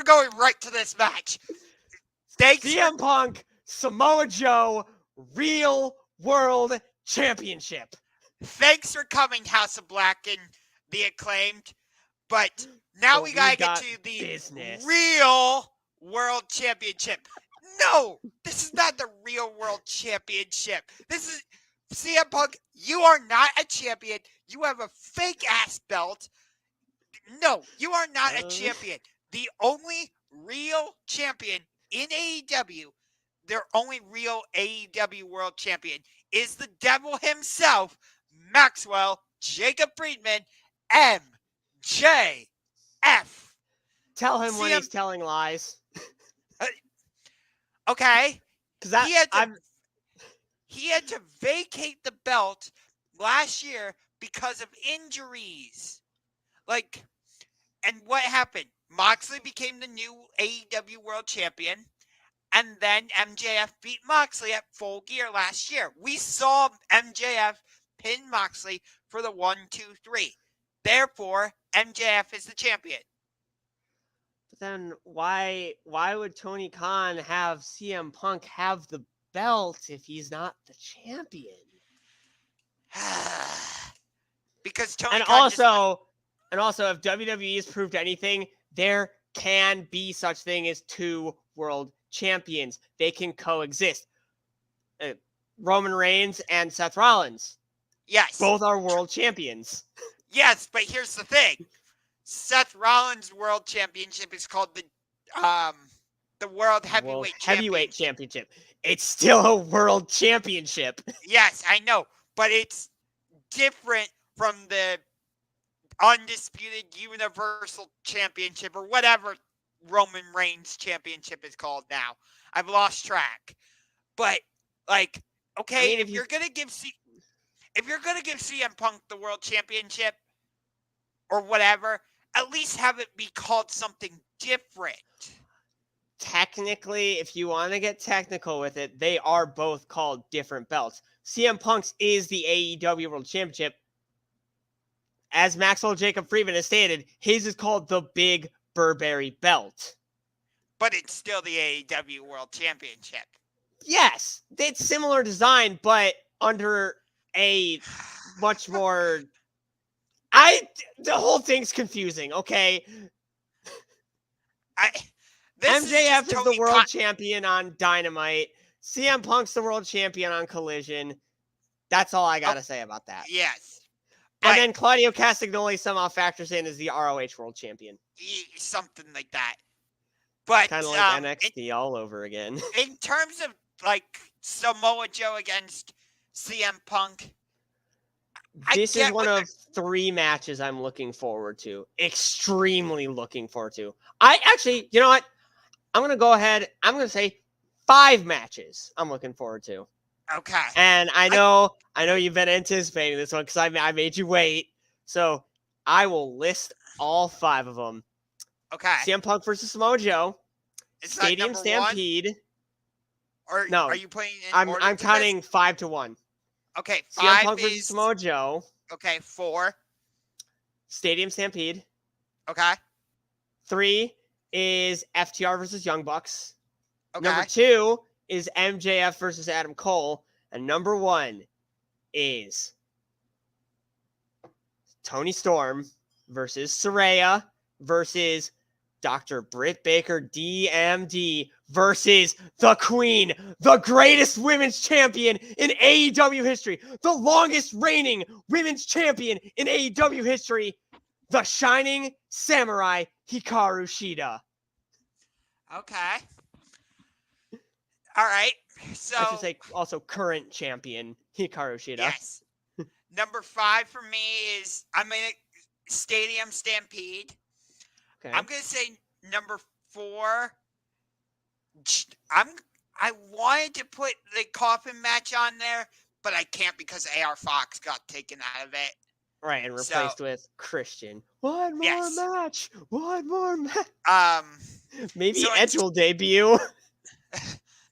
[SPEAKER 1] going right to this match. Thanks,
[SPEAKER 2] CM Punk, Samoa Joe, real World Championship.
[SPEAKER 1] Thanks for coming, House of Black and the Acclaimed. But now we gotta get to the real World Championship. No, this is not the real World Championship. This is CM Punk. You are not a champion. You have a fake ass belt. No, you are not a champion. The only real champion in AEW, their only real AEW World Champion, is the devil himself, Maxwell Jacob Friedman, MJF.
[SPEAKER 2] Tell him when he's telling lies.
[SPEAKER 1] Okay. Because he had to vacate the belt last year because of injuries. Like, and what happened? Moxley became the new AEW World Champion, and then MJF beat Moxley at Full Gear last year. We saw MJF pin Moxley for the 1, 2, 3. Therefore, MJF is the champion.
[SPEAKER 2] But then why would Tony Khan have CM Punk have the belt if he's not the champion?
[SPEAKER 1] Because Tony
[SPEAKER 2] and
[SPEAKER 1] Khan
[SPEAKER 2] also, if WWE has proved anything, there can be such thing as 2 world champions. They can coexist. Roman Reigns and Seth Rollins.
[SPEAKER 1] Yes.
[SPEAKER 2] Both are world champions.
[SPEAKER 1] Yes, but here's the thing. Seth Rollins' world championship is called the World Heavyweight
[SPEAKER 2] Championship. It's still a world championship.
[SPEAKER 1] Yes, I know, but it's different from the Undisputed Universal Championship or whatever Roman Reigns Championship is called now. I've lost track. But like, okay, if you're gonna give CM Punk the World Championship or whatever, at least have it be called something different.
[SPEAKER 2] Technically, if you want to get technical with it, they are both called different belts. CM Punk's is the AEW World Championship. As Maxwell Jacob Friedman has stated, his is called the Big Burberry Belt.
[SPEAKER 1] But it's still the AEW World Championship.
[SPEAKER 2] Yes, it's similar design, but under a much more. The whole thing's confusing. Okay,
[SPEAKER 1] This is just
[SPEAKER 2] MJF is the
[SPEAKER 1] Tony
[SPEAKER 2] world champion on Dynamite. CM Punk's the world champion on Collision. That's all I gotta say about that.
[SPEAKER 1] Yes.
[SPEAKER 2] And then Claudio Castagnoli somehow factors in as the ROH world champion.
[SPEAKER 1] Something like that. But
[SPEAKER 2] kind of like NXT all over again.
[SPEAKER 1] In terms of like Samoa Joe against CM Punk,
[SPEAKER 2] this is one of 3 matches I'm looking forward to. Extremely looking forward to. You know what? I'm going to go ahead. I'm going to say 5 matches I'm looking forward to.
[SPEAKER 1] Okay.
[SPEAKER 2] And I know you've been anticipating this one because I made you wait. So I will list all 5 of them.
[SPEAKER 1] Okay.
[SPEAKER 2] CM Punk versus Samoa Joe. Stadium Stampede.
[SPEAKER 1] Or no, are you putting in
[SPEAKER 2] I'm counting 5 to 1.
[SPEAKER 1] Okay,
[SPEAKER 2] 5 CM Punk versus Samoa Joe.
[SPEAKER 1] Okay, 4.
[SPEAKER 2] Stadium Stampede.
[SPEAKER 1] Okay.
[SPEAKER 2] 3 is FTR versus Young Bucks.
[SPEAKER 1] Okay.
[SPEAKER 2] Number 2 is MJF versus Adam Cole. And number 1 is Tony Storm versus Saraya versus Dr. Britt Baker, DMD, versus the Queen, the greatest women's champion in AEW history, the longest reigning women's champion in AEW history, the Shining Samurai Hikaru Shida.
[SPEAKER 1] Okay. All right. So
[SPEAKER 2] I should say also current champion Hikaru Shida.
[SPEAKER 1] Yes. Number 5 for me is Stadium Stampede. Okay. I'm gonna say number 4. I wanted to put the coffin match on there, but I can't because AR Fox got taken out of it.
[SPEAKER 2] Right, and replaced with Christian. One more match. Maybe Edge will debut.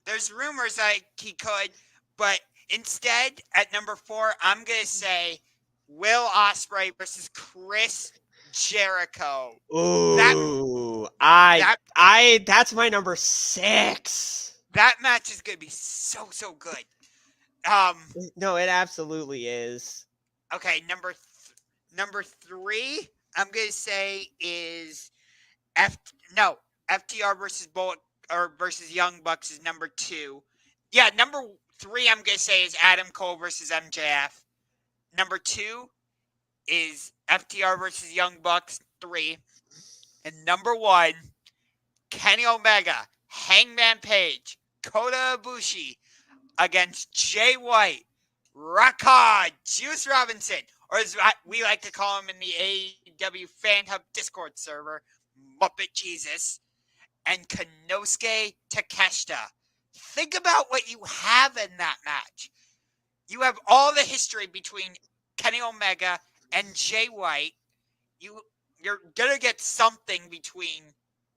[SPEAKER 1] There's rumors that he could, but instead at number 4, I'm gonna say Will Ospreay versus Chris Jericho.
[SPEAKER 2] Ooh, that's my number 6.
[SPEAKER 1] That match is gonna be so good.
[SPEAKER 2] No, it absolutely is.
[SPEAKER 1] Okay, number 3, I'm gonna say is FTR versus versus Young Bucks is number 2. Yeah, number 3 I'm gonna say is Adam Cole versus MJF. Number 2 is FTR versus Young Bucks 3. And number 1, Kenny Omega, Hangman Page, Kota Ibushi against Jay White, Rock Hard, Juice Robinson, or as we like to call him in the AEW Fan Hub Discord server, Muppet Jesus, and Konosuke Takeshita. Think about what you have in that match. You have all the history between Kenny Omega and Jay White. You're going to get something between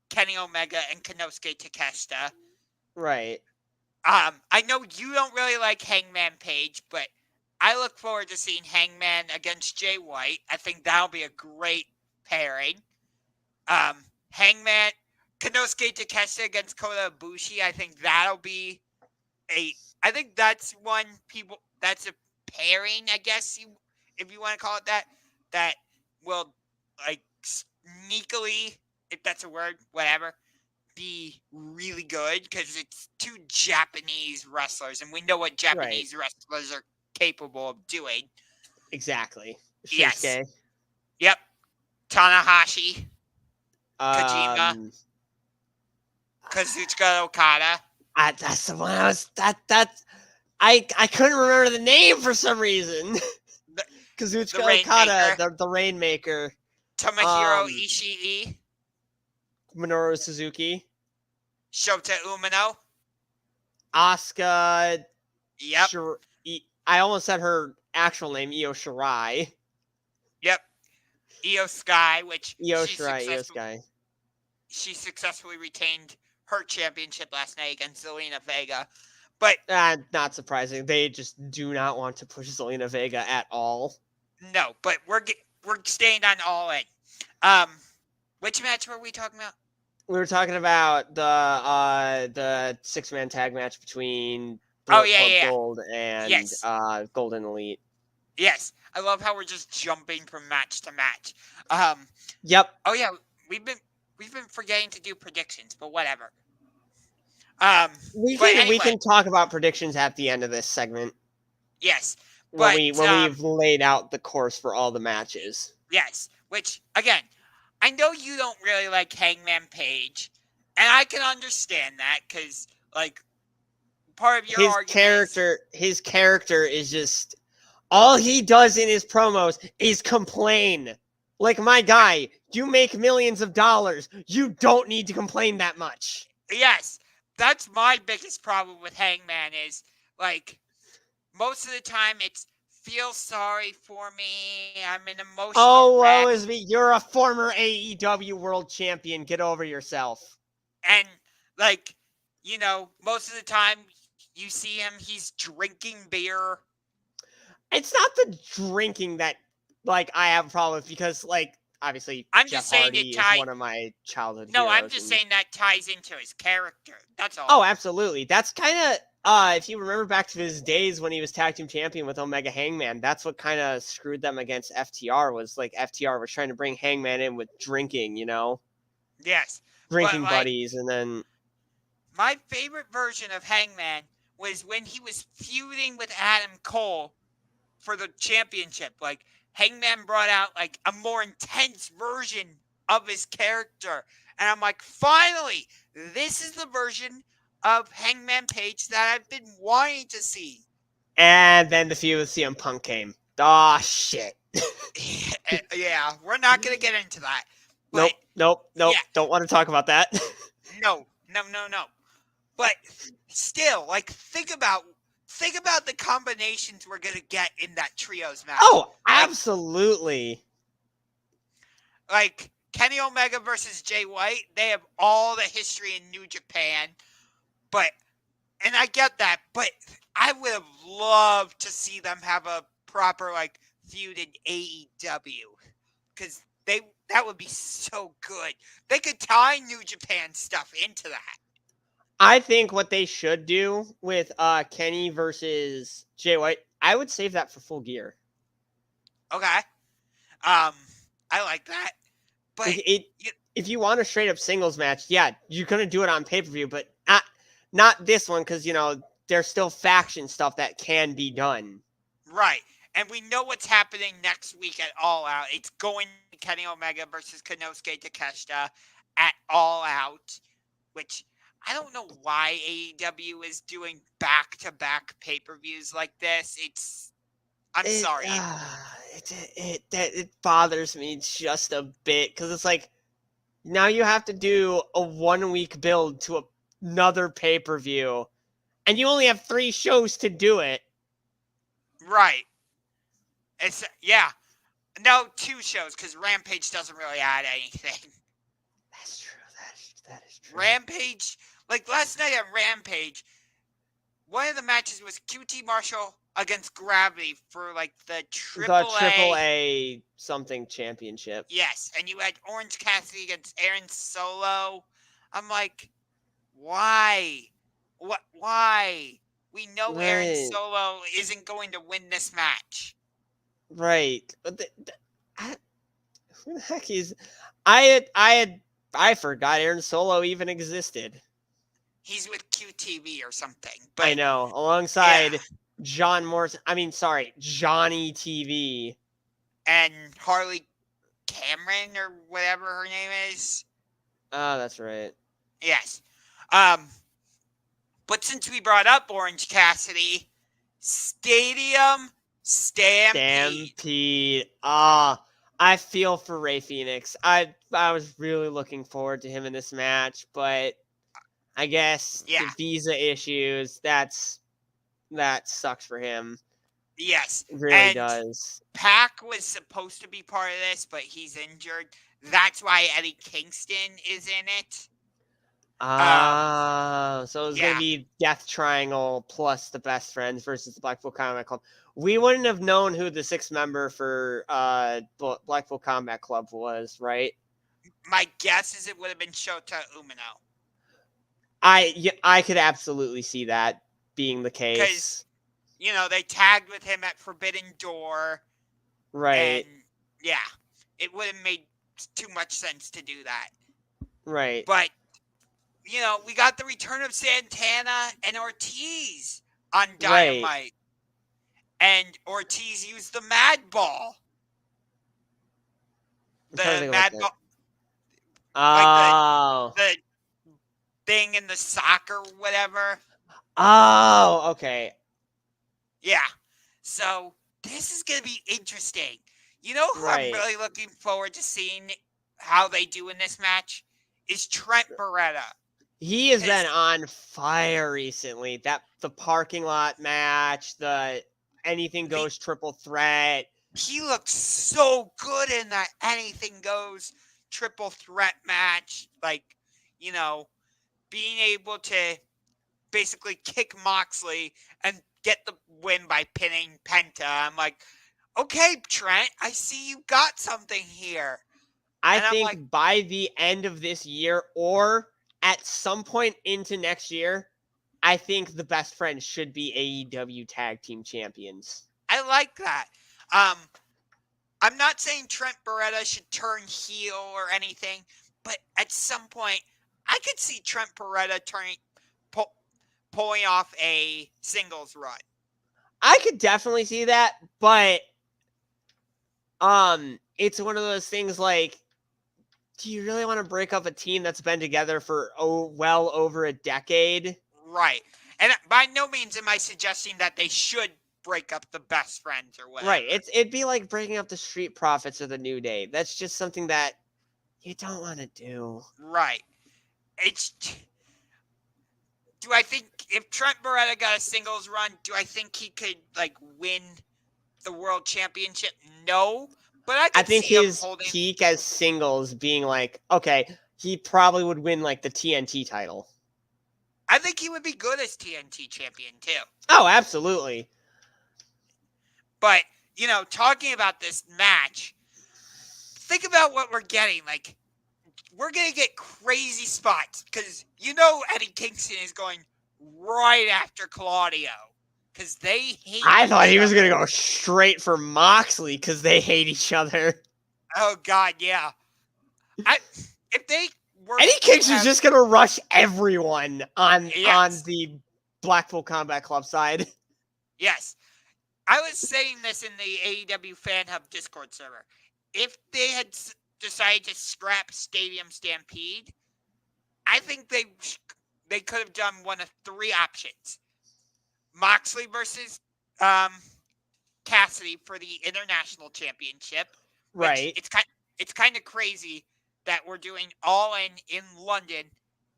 [SPEAKER 1] Kenny Omega and Konosuke Takeshita.
[SPEAKER 2] Right.
[SPEAKER 1] I know you don't really like Hangman Page, but I look forward to seeing Hangman against Jay White. I think that'll be a great pairing. Hangman, Konosuke Takeshita against Kota Ibushi. I think that'll be I think that's that's a pairing, I guess, if you want to call it that, that will, like, sneakily, if that's a word, whatever, be really good, because it's 2 Japanese wrestlers, and we know what Japanese wrestlers are capable of doing.
[SPEAKER 2] Exactly.
[SPEAKER 1] Yes.
[SPEAKER 2] Shinsuke.
[SPEAKER 1] Yep. Tanahashi. Kojima. Kazuchika Okada.
[SPEAKER 2] That's the one I was... I couldn't remember the name for some reason. Kazuchika Okada, the Rainmaker.
[SPEAKER 1] Tomohiro Ishii.
[SPEAKER 2] Minoru Suzuki.
[SPEAKER 1] Shota Umino.
[SPEAKER 2] Asuka.
[SPEAKER 1] Yep.
[SPEAKER 2] I almost said her actual name, Io Shirai.
[SPEAKER 1] Yep. Io Sky, which
[SPEAKER 2] Io Sky.
[SPEAKER 1] She successfully retained her championship last night against Zelina Vega. But
[SPEAKER 2] not surprising. They just do not want to push Zelina Vega at all.
[SPEAKER 1] No, but we're staying on All In. Which match were we talking about?
[SPEAKER 2] We were talking about the 6-man tag match between
[SPEAKER 1] Oh,
[SPEAKER 2] Bullet
[SPEAKER 1] yeah,
[SPEAKER 2] Club
[SPEAKER 1] yeah.
[SPEAKER 2] Gold and
[SPEAKER 1] Yes.
[SPEAKER 2] Golden Elite.
[SPEAKER 1] Yes. I love how we're just jumping from match to match.
[SPEAKER 2] Yep.
[SPEAKER 1] Oh yeah, we've been forgetting to do predictions, but whatever.
[SPEAKER 2] We
[SPEAKER 1] But
[SPEAKER 2] can
[SPEAKER 1] anyway,
[SPEAKER 2] talk about predictions at the end of this segment
[SPEAKER 1] yes.
[SPEAKER 2] when
[SPEAKER 1] But
[SPEAKER 2] we've laid out the course for all the matches.
[SPEAKER 1] yes, which again, I know you don't really like Hangman Page, and I can understand that because like part of your argument
[SPEAKER 2] His character is just all he does in his promos is complain. Like, my guy, you make millions of dollars. You don't need to complain that much.
[SPEAKER 1] Yes, that's my biggest problem with Hangman is like most of the time it's feel sorry for me. I'm an emotional
[SPEAKER 2] Oh,
[SPEAKER 1] wreck.
[SPEAKER 2] woe is me. You're a former AEW world champion. Get over yourself.
[SPEAKER 1] And like, most of the time you see him, he's drinking beer.
[SPEAKER 2] It's not the drinking that, like, I have a problem with because, like, obviously,
[SPEAKER 1] I'm
[SPEAKER 2] Jeff
[SPEAKER 1] just saying
[SPEAKER 2] Hardy is one of my childhood
[SPEAKER 1] No,
[SPEAKER 2] heroes.
[SPEAKER 1] I'm just saying that ties into his character. That's all.
[SPEAKER 2] Oh, absolutely. That's kind of, if you remember back to his days when he was tag team champion with Omega Hangman, that's what kind of screwed them against FTR was, like, FTR was trying to bring Hangman in with drinking,
[SPEAKER 1] Yes.
[SPEAKER 2] Drinking
[SPEAKER 1] But, like,
[SPEAKER 2] buddies, and then...
[SPEAKER 1] my favorite version of Hangman was when he was feuding with Adam Cole for the championship. Like, Hangman brought out, like, a more intense version of his character. And I'm like, finally, this is the version of Hangman Page that I've been wanting to see.
[SPEAKER 2] And then the feud with CM Punk came. Aw, shit.
[SPEAKER 1] Yeah, we're not going to get into that.
[SPEAKER 2] But, nope.
[SPEAKER 1] Yeah.
[SPEAKER 2] Don't want to talk about that.
[SPEAKER 1] No. But still, like, think about the combinations we're gonna get in that trios match.
[SPEAKER 2] Oh, absolutely.
[SPEAKER 1] Like Kenny Omega versus Jay White, they have all the history in New Japan, and I get that, but I would have loved to see them have a proper like feud in AEW, because that would be so good. They could tie New Japan stuff into that.
[SPEAKER 2] I think what they should do with Kenny versus Jay White, I would save that for Full Gear.
[SPEAKER 1] Okay. I like that. But
[SPEAKER 2] if you want a straight up singles match, yeah, you're gonna do it on pay-per-view, but not this one, because there's still faction stuff that can be done.
[SPEAKER 1] Right. And we know what's happening next week at All Out. It's going to Kenny Omega versus Konosuke Takeshita at All Out, which I don't know why AEW is doing back-to-back pay-per-views like this. I'm sorry.
[SPEAKER 2] It bothers me just a bit, because it's like, now you have to do a 1-week build to another pay-per-view, and you only have 3 shows to do it.
[SPEAKER 1] Right. Yeah. No, 2 shows, because Rampage doesn't really add anything.
[SPEAKER 2] That's true. That is true.
[SPEAKER 1] Rampage, like last night at Rampage, one of the matches was QT Marshall against Gravity for like the
[SPEAKER 2] AAA something championship.
[SPEAKER 1] Yes, and you had Orange Cassidy against Aaron Solo. I'm like, why? Why? We know
[SPEAKER 2] right.
[SPEAKER 1] Aaron Solo isn't going to win this match.
[SPEAKER 2] Right. But who the heck is... I forgot Aaron Solo even existed.
[SPEAKER 1] He's with QTV or something. But
[SPEAKER 2] I know. Alongside Johnny TV.
[SPEAKER 1] And Harley Cameron or whatever her name is.
[SPEAKER 2] Oh, that's right.
[SPEAKER 1] Yes. But since we brought up Orange Cassidy, Stadium Stampede.
[SPEAKER 2] I feel for Rey Fenix. I was really looking forward to him in this match, but I guess the visa issues, that sucks for him.
[SPEAKER 1] Yes.
[SPEAKER 2] It really does.
[SPEAKER 1] Pac was supposed to be part of this, but he's injured. That's why Eddie Kingston is in it.
[SPEAKER 2] So it's going to be Death Triangle plus the Best Friends versus the Blackpool Combat Club. We wouldn't have known who the 6th member for Blackpool Combat Club was, right?
[SPEAKER 1] My guess is it would have been Shota Umino.
[SPEAKER 2] I could absolutely see that being the
[SPEAKER 1] Because,
[SPEAKER 2] case.
[SPEAKER 1] they tagged with him at Forbidden Door. And,
[SPEAKER 2] Right.
[SPEAKER 1] yeah, it would have made too much sense to do that.
[SPEAKER 2] Right.
[SPEAKER 1] But, we got the return of Santana and Ortiz on
[SPEAKER 2] Right.
[SPEAKER 1] Dynamite. And Ortiz used the Mad Ball.
[SPEAKER 2] I'm trying to
[SPEAKER 1] The
[SPEAKER 2] think about
[SPEAKER 1] Mad
[SPEAKER 2] that.
[SPEAKER 1] Ball, like
[SPEAKER 2] Oh.
[SPEAKER 1] the thing in the soccer, whatever.
[SPEAKER 2] Oh, okay.
[SPEAKER 1] Yeah. So this is going to be interesting. You know who I'm
[SPEAKER 2] Right.
[SPEAKER 1] really looking forward to seeing how they do in this match? Is Trent Beretta.
[SPEAKER 2] He has been
[SPEAKER 1] 'Cause
[SPEAKER 2] on fire recently. The parking lot match, the anything goes triple threat.
[SPEAKER 1] he looks so good in that anything goes triple threat match. Like, being able to basically kick Moxley and get the win by pinning Penta. I'm like, okay, Trent, I see you got something here.
[SPEAKER 2] I
[SPEAKER 1] And I'm
[SPEAKER 2] think
[SPEAKER 1] like,
[SPEAKER 2] by the end of this year or at some point into next year, I think the best friends should be AEW tag team champions.
[SPEAKER 1] I like that. I'm not saying Trent Beretta should turn heel or anything, but at some point, I could see Trent Beretta pulling off a singles run.
[SPEAKER 2] I could definitely see that, but it's one of those things like, do you really want to break up a team that's been together for well over a decade?
[SPEAKER 1] Right. And by no means am I suggesting that they should break up the best friends or whatever.
[SPEAKER 2] Right. It'd be like breaking up the Street Profits or the New Day. That's just something that you don't want to do.
[SPEAKER 1] Right. Do I think if Trent Beretta got a singles run, do I think he could win the world championship? No. But I
[SPEAKER 2] think
[SPEAKER 1] see him
[SPEAKER 2] his
[SPEAKER 1] holding.
[SPEAKER 2] peak as singles being like, okay, he probably would win like the TNT title.
[SPEAKER 1] I think he would be good as TNT champion too.
[SPEAKER 2] Oh, absolutely.
[SPEAKER 1] But, talking about this match, think about what we're getting. Like, we're going to get crazy spots because Eddie Kingston is going right after Claudio because they hate
[SPEAKER 2] I thought he was
[SPEAKER 1] going
[SPEAKER 2] to go straight for Moxley because they hate each other.
[SPEAKER 1] Oh, God, yeah. If they were
[SPEAKER 2] Eddie Kingston's just going to rush everyone on the Blackpool Combat Club side.
[SPEAKER 1] Yes. I was saying this in the AEW Fan Hub Discord server. If they had decided to scrap Stadium Stampede, I think they could have done one of three options. Moxley versus Cassidy for the International Championship.
[SPEAKER 2] Right.
[SPEAKER 1] It's kind of crazy that we're doing All In London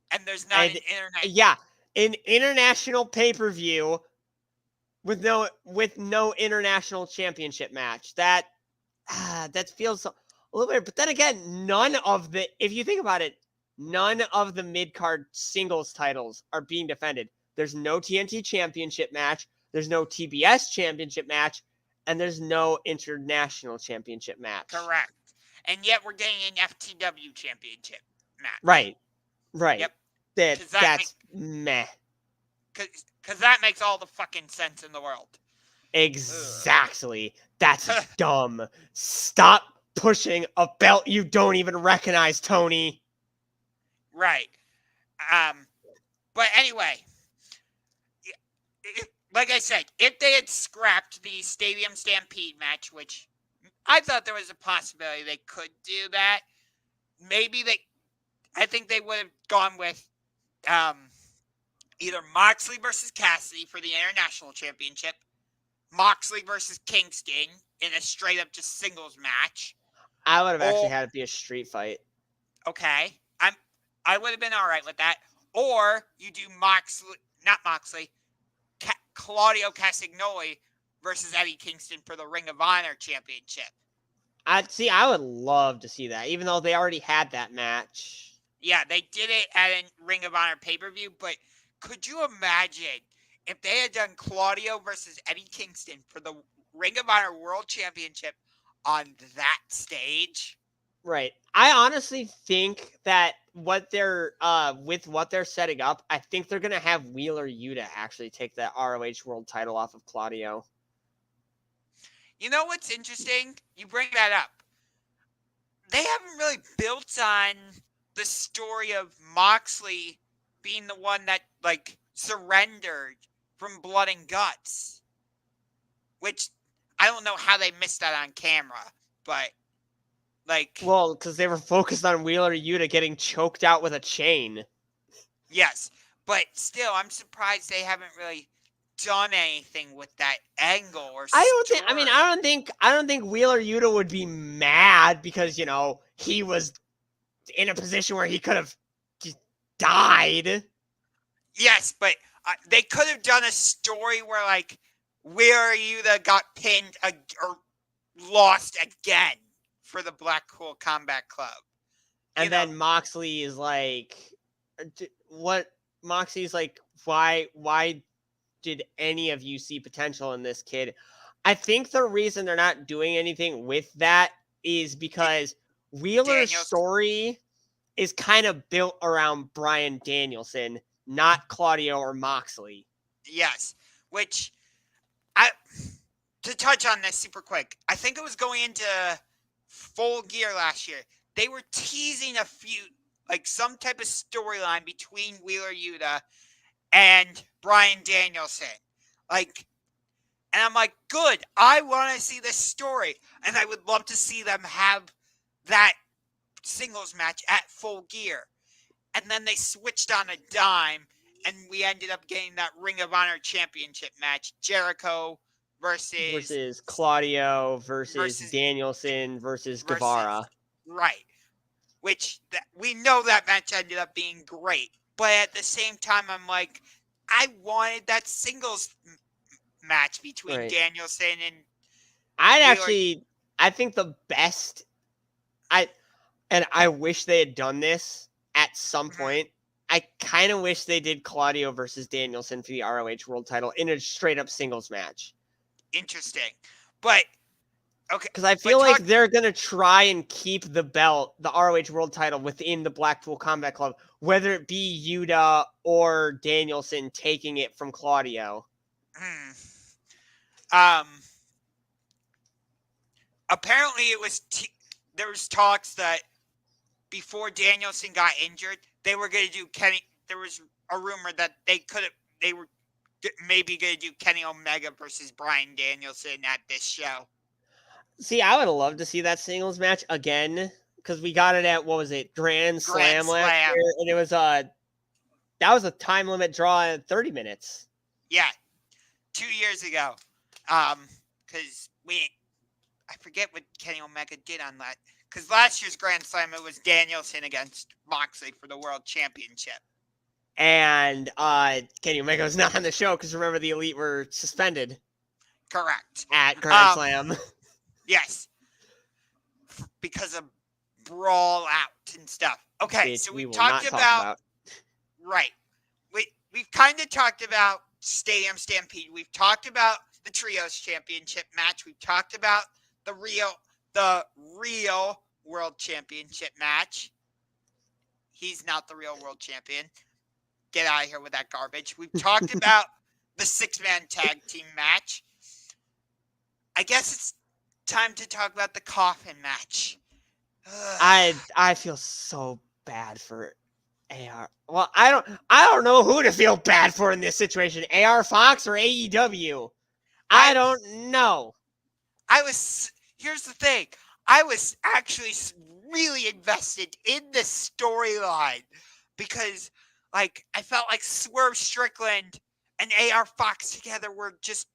[SPEAKER 1] and there's not an international.
[SPEAKER 2] Yeah, an international pay-per-view with no international championship match. That feels a little weird. But then again, if you think about it, none of the mid-card singles titles are being defended. There's no TNT championship match. There's no TBS championship match. And there's no international championship match.
[SPEAKER 1] Correct. And yet we're getting an FTW championship match.
[SPEAKER 2] Right. Yep. That's
[SPEAKER 1] meh. Because that makes all the fucking sense in the world.
[SPEAKER 2] Exactly. Ugh. That's dumb. Stop pushing a belt you don't even recognize, Tony.
[SPEAKER 1] Right. But anyway, like I said, if they had scrapped the Stadium Stampede match, which I thought there was a possibility they could do that, I think they would have gone with either Moxley versus Cassidy for the International Championship, Moxley versus Kingston in a straight up just singles match.
[SPEAKER 2] I would have actually had it be a street fight.
[SPEAKER 1] Okay. I would have been all right with that. Or you do Claudio Castagnoli versus Eddie Kingston for the Ring of Honor Championship.
[SPEAKER 2] I would love to see that, even though they already had that match.
[SPEAKER 1] Yeah, they did it at a Ring of Honor pay-per-view, but could you imagine if they had done Claudio versus Eddie Kingston for the Ring of Honor World Championship on that stage?
[SPEAKER 2] Right. I honestly think that what they're with what they're setting up, I think they're gonna have Wheeler Yuta actually take that ROH World Title off of Claudio.
[SPEAKER 1] You know what's interesting? You bring that up. They haven't really built on the story of Moxley being the one that like surrendered from Blood and Guts, which I don't know how they missed that on camera, but like,
[SPEAKER 2] Well, because they were focused on Wheeler Yuta getting choked out with a chain.
[SPEAKER 1] yes, but still, I'm surprised they haven't really done anything with that angle or
[SPEAKER 2] I
[SPEAKER 1] story.
[SPEAKER 2] don't think. I mean, I don't think Wheeler Yuta would be mad because he was in a position where he could have died.
[SPEAKER 1] Yes, but they could have done a story where like Wheeler Yuta got pinned or lost again for the Blackpool Combat Club.
[SPEAKER 2] And then Moxley is like, what? Moxley's like, why did any of you see potential in this kid? I think the reason they're not doing anything with that is because Wheeler's story is kind of built around Bryan Danielson, not Claudio or Moxley.
[SPEAKER 1] Yes, which to touch on this super quick, I think it was going into Full Gear last year. They were teasing a feud, like some type of storyline between Wheeler Yuta and Bryan Danielson. Like, and I'm like, good, I want to see this story. And I would love to see them have that singles match at Full Gear. And then they switched on a dime, and we ended up getting that Ring of Honor Championship match. Jericho versus
[SPEAKER 2] Claudio versus Danielson versus Guevara.
[SPEAKER 1] Right. Which we know that match ended up being great. But at the same time, I'm like, I wanted that singles match between Danielson and
[SPEAKER 2] I think the best, I wish they had done this at some point. I kind of wish they did Claudio versus Danielson for the ROH World Title in a straight up singles match.
[SPEAKER 1] Interesting. But okay,
[SPEAKER 2] because I feel like they're going to try and keep the belt, the ROH World Title, within the Blackpool Combat Club, whether it be Yuta or Danielson taking it from Claudio.
[SPEAKER 1] Apparently it was there was talks that before Danielson got injured, they were going to do Kenny. There was a rumor that they were maybe going to do Kenny Omega versus Bryan Danielson at this show.
[SPEAKER 2] See, I would have loved to see that singles match again because we got it at, what was it, Grand Slam last year, and it was that was a time limit draw at 30 minutes.
[SPEAKER 1] Yeah, 2 years ago, because I forget what Kenny Omega did on that. Because last year's Grand Slam, it was Danielson against Moxley for the World Championship.
[SPEAKER 2] And Kenny Omega was not on the show because remember the Elite were suspended.
[SPEAKER 1] Correct.
[SPEAKER 2] At Grand Slam.
[SPEAKER 1] Yes. Because of Brawl Out and stuff. Okay,
[SPEAKER 2] which
[SPEAKER 1] so we've talked about. Right. We've kind of talked about Stadium Stampede. We've talked about the Trios Championship match. We've talked about the real World Championship match. He's not the real World Champion. Get out of here with that garbage. We've talked about the 6-man tag team match. I guess it's time to talk about the coffin match.
[SPEAKER 2] I feel so bad for AR. Well, I don't know who to feel bad for in this situation. AR Fox or AEW? I don't know.
[SPEAKER 1] Here's the thing. I was actually really invested in this storyline because, like, I felt like Swerve Strickland and AR Fox together were just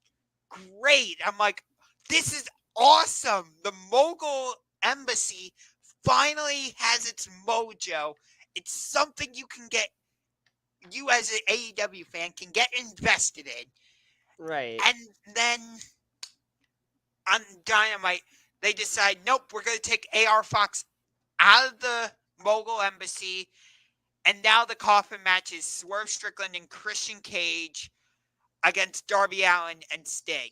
[SPEAKER 1] great. I'm like, this is awesome. The Mogul Embassy finally has its mojo. It's something you as an AEW fan can get invested in.
[SPEAKER 2] Right.
[SPEAKER 1] And then on Dynamite, they decide, nope, we're going to take AR Fox out of the Mogul Embassy. And now the coffin match is Swerve Strickland and Christian Cage against Darby Allin and Sting.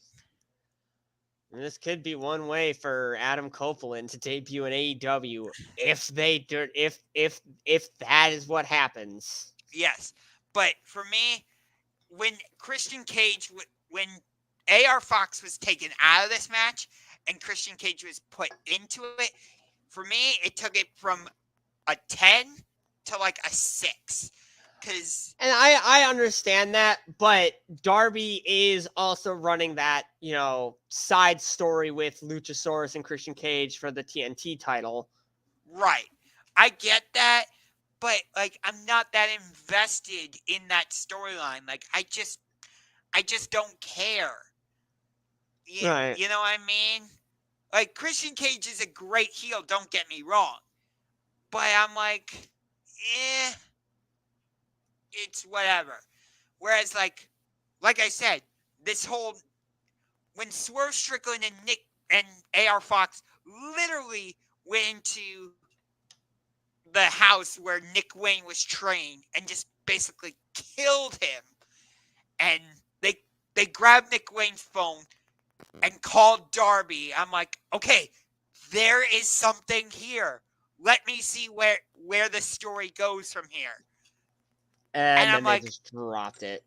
[SPEAKER 2] And this could be one way for Adam Copeland to debut in AEW if they do, if that is what happens.
[SPEAKER 1] Yes, but for me, when Christian Cage, when AR Fox was taken out of this match and Christian Cage was put into it, for me, it took it from a 10 to like a 6.
[SPEAKER 2] And I understand that, but Darby is also running that, side story with Luchasaurus and Christian Cage for the TNT title.
[SPEAKER 1] Right. I get that, but like I'm not that invested in that storyline. Like I just don't care.
[SPEAKER 2] Right.
[SPEAKER 1] You know what I mean? Like Christian Cage is a great heel, don't get me wrong. But I'm like, it's whatever. Whereas like I said, this whole when Swerve Strickland and Nick and AR Fox literally went into the house where Nick Wayne was trained and just basically killed him. And they grabbed Nick Wayne's phone and called Darby. I'm like, okay, there is something here. Let me see where the story goes from here.
[SPEAKER 2] And then
[SPEAKER 1] I'm
[SPEAKER 2] they
[SPEAKER 1] like,
[SPEAKER 2] just dropped it.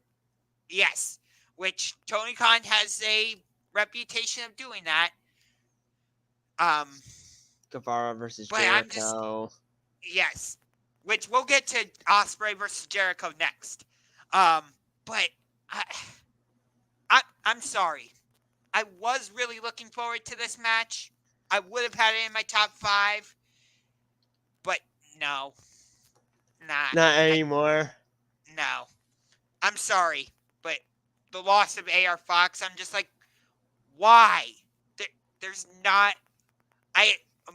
[SPEAKER 1] Yes, which Tony Khan has a reputation of doing that.
[SPEAKER 2] Guevara versus
[SPEAKER 1] but
[SPEAKER 2] Jericho.
[SPEAKER 1] Yes, which we'll get to Ospreay versus Jericho next. But I'm sorry. I was really looking forward to this match. I would have had it in my top 5, but no,
[SPEAKER 2] not anymore.
[SPEAKER 1] No, I'm sorry, but the loss of AR Fox, I'm just like, why? There's not.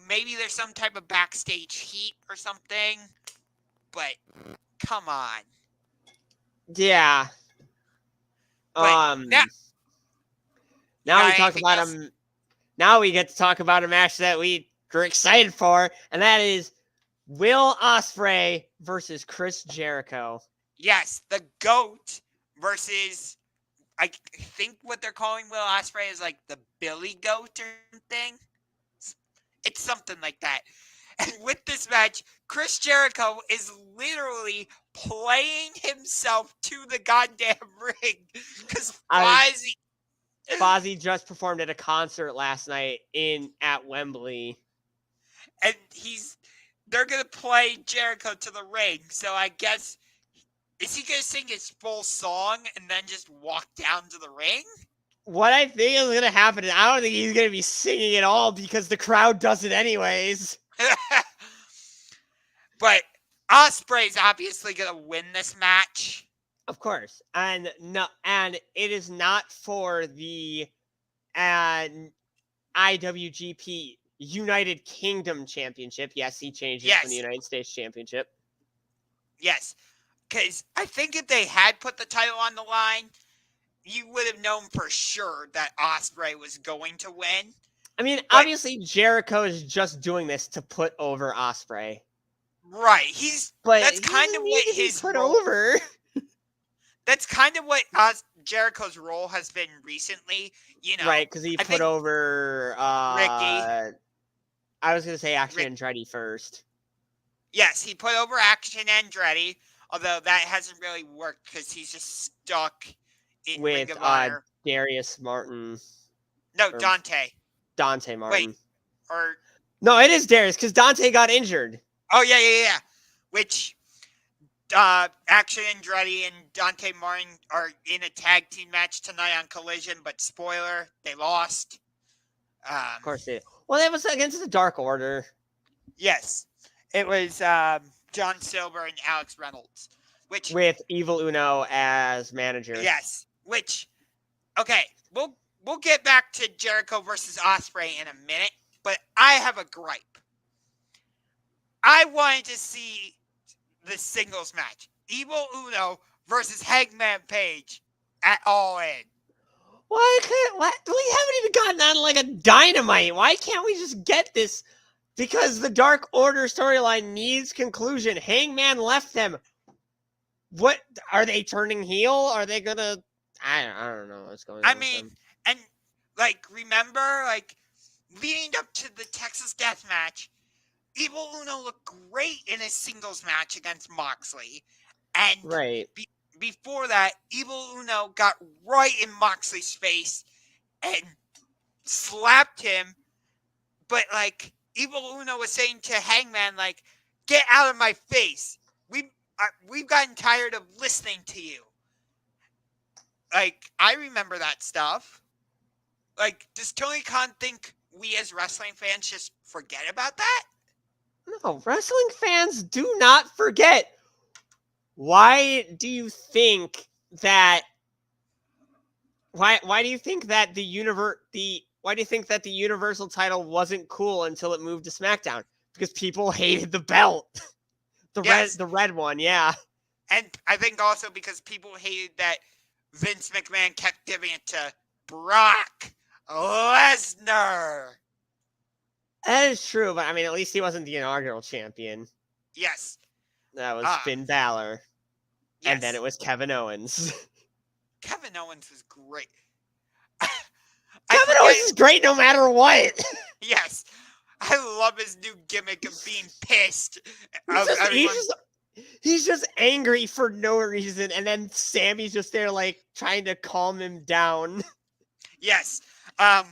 [SPEAKER 1] Maybe there's some type of backstage heat or something, but come on.
[SPEAKER 2] Yeah.
[SPEAKER 1] But
[SPEAKER 2] now we talk about him. Now we get to talk about a match that we are excited for, and that is Will Ospreay versus Chris Jericho.
[SPEAKER 1] Yes, the GOAT versus, I think what they're calling Will Ospreay is like the Billy Goat or something. It's something like that. And with this match, Chris Jericho is literally playing himself to the goddamn ring. Because
[SPEAKER 2] Fozzy just performed at a concert last night at Wembley.
[SPEAKER 1] And they're going to play Jericho to the ring. So I guess, is he going to sing his full song and then just walk down to the ring?
[SPEAKER 2] What I think is going to happen is I don't think he's going to be singing at all because the crowd does it anyways.
[SPEAKER 1] But Ospreay's obviously going to win this match.
[SPEAKER 2] Of course. And it is not for the IWGP United Kingdom Championship. Yes, he changed it from the United States Championship.
[SPEAKER 1] Yes. Because I think if they had put the title on the line, you would have known for sure that Ospreay was going to win.
[SPEAKER 2] I mean, obviously Jericho is just doing this to put over Ospreay.
[SPEAKER 1] Right. That's kind of what his
[SPEAKER 2] put over.
[SPEAKER 1] That's kind of what Jericho's role has been recently,
[SPEAKER 2] Right, because he put over
[SPEAKER 1] Ricky.
[SPEAKER 2] I was going to say Action Andretti first.
[SPEAKER 1] Yes, he put over Action Andretti, although that hasn't really worked because he's just stuck in
[SPEAKER 2] with
[SPEAKER 1] Ring of Honor.
[SPEAKER 2] Darius Martin.
[SPEAKER 1] No, Dante.
[SPEAKER 2] Dante Martin.
[SPEAKER 1] Wait,
[SPEAKER 2] no, it is Darius because Dante got injured.
[SPEAKER 1] Oh, yeah. Which Action Andretti and Dante Martin are in a tag team match tonight on Collision, but spoiler, they lost.
[SPEAKER 2] Of course they did. Well, that was against the Dark Order.
[SPEAKER 1] Yes. It was John Silver and Alex Reynolds.
[SPEAKER 2] With Evil Uno as manager.
[SPEAKER 1] Yes. Okay, we'll get back to Jericho versus Ospreay in a minute, but I have a gripe. I wanted to see the singles match. Evil Uno versus Hangman Page at All In.
[SPEAKER 2] Why? We haven't even gotten on like a Dynamite. Why can't we just get this? Because the Dark Order storyline needs conclusion. Hangman left them. What? Are they turning heel? Are they gonna... I don't know what's going on.
[SPEAKER 1] I mean, and Like, remember, like, leading up to the Texas Death Match, Evil Uno looked great in his singles match against Moxley. And
[SPEAKER 2] Right.
[SPEAKER 1] before that, Evil Uno got right in Moxley's face and slapped him. But, like, Evil Uno was saying to Hangman, like, get out of my face. We've gotten tired of listening to you. Like, I remember that stuff. Like, does Tony Khan think we as wrestling fans just forget about that?
[SPEAKER 2] No, wrestling fans do not forget. Why do you think that? Why do you think that the Universal title wasn't cool until it moved to SmackDown? Because people hated the belt. The red one, yeah.
[SPEAKER 1] And I think also because people hated that Vince McMahon kept giving it to Brock Lesnar.
[SPEAKER 2] That is true, but I mean, at least he wasn't the inaugural champion.
[SPEAKER 1] Yes.
[SPEAKER 2] That was Finn Balor.
[SPEAKER 1] Yes.
[SPEAKER 2] And then it was Kevin Owens.
[SPEAKER 1] Kevin Owens was great.
[SPEAKER 2] Kevin Owens is great no matter what.
[SPEAKER 1] Yes. I love his new gimmick of being pissed.
[SPEAKER 2] He's just angry for no reason, and then Sammy's just there, like, trying to calm him down.
[SPEAKER 1] Yes. I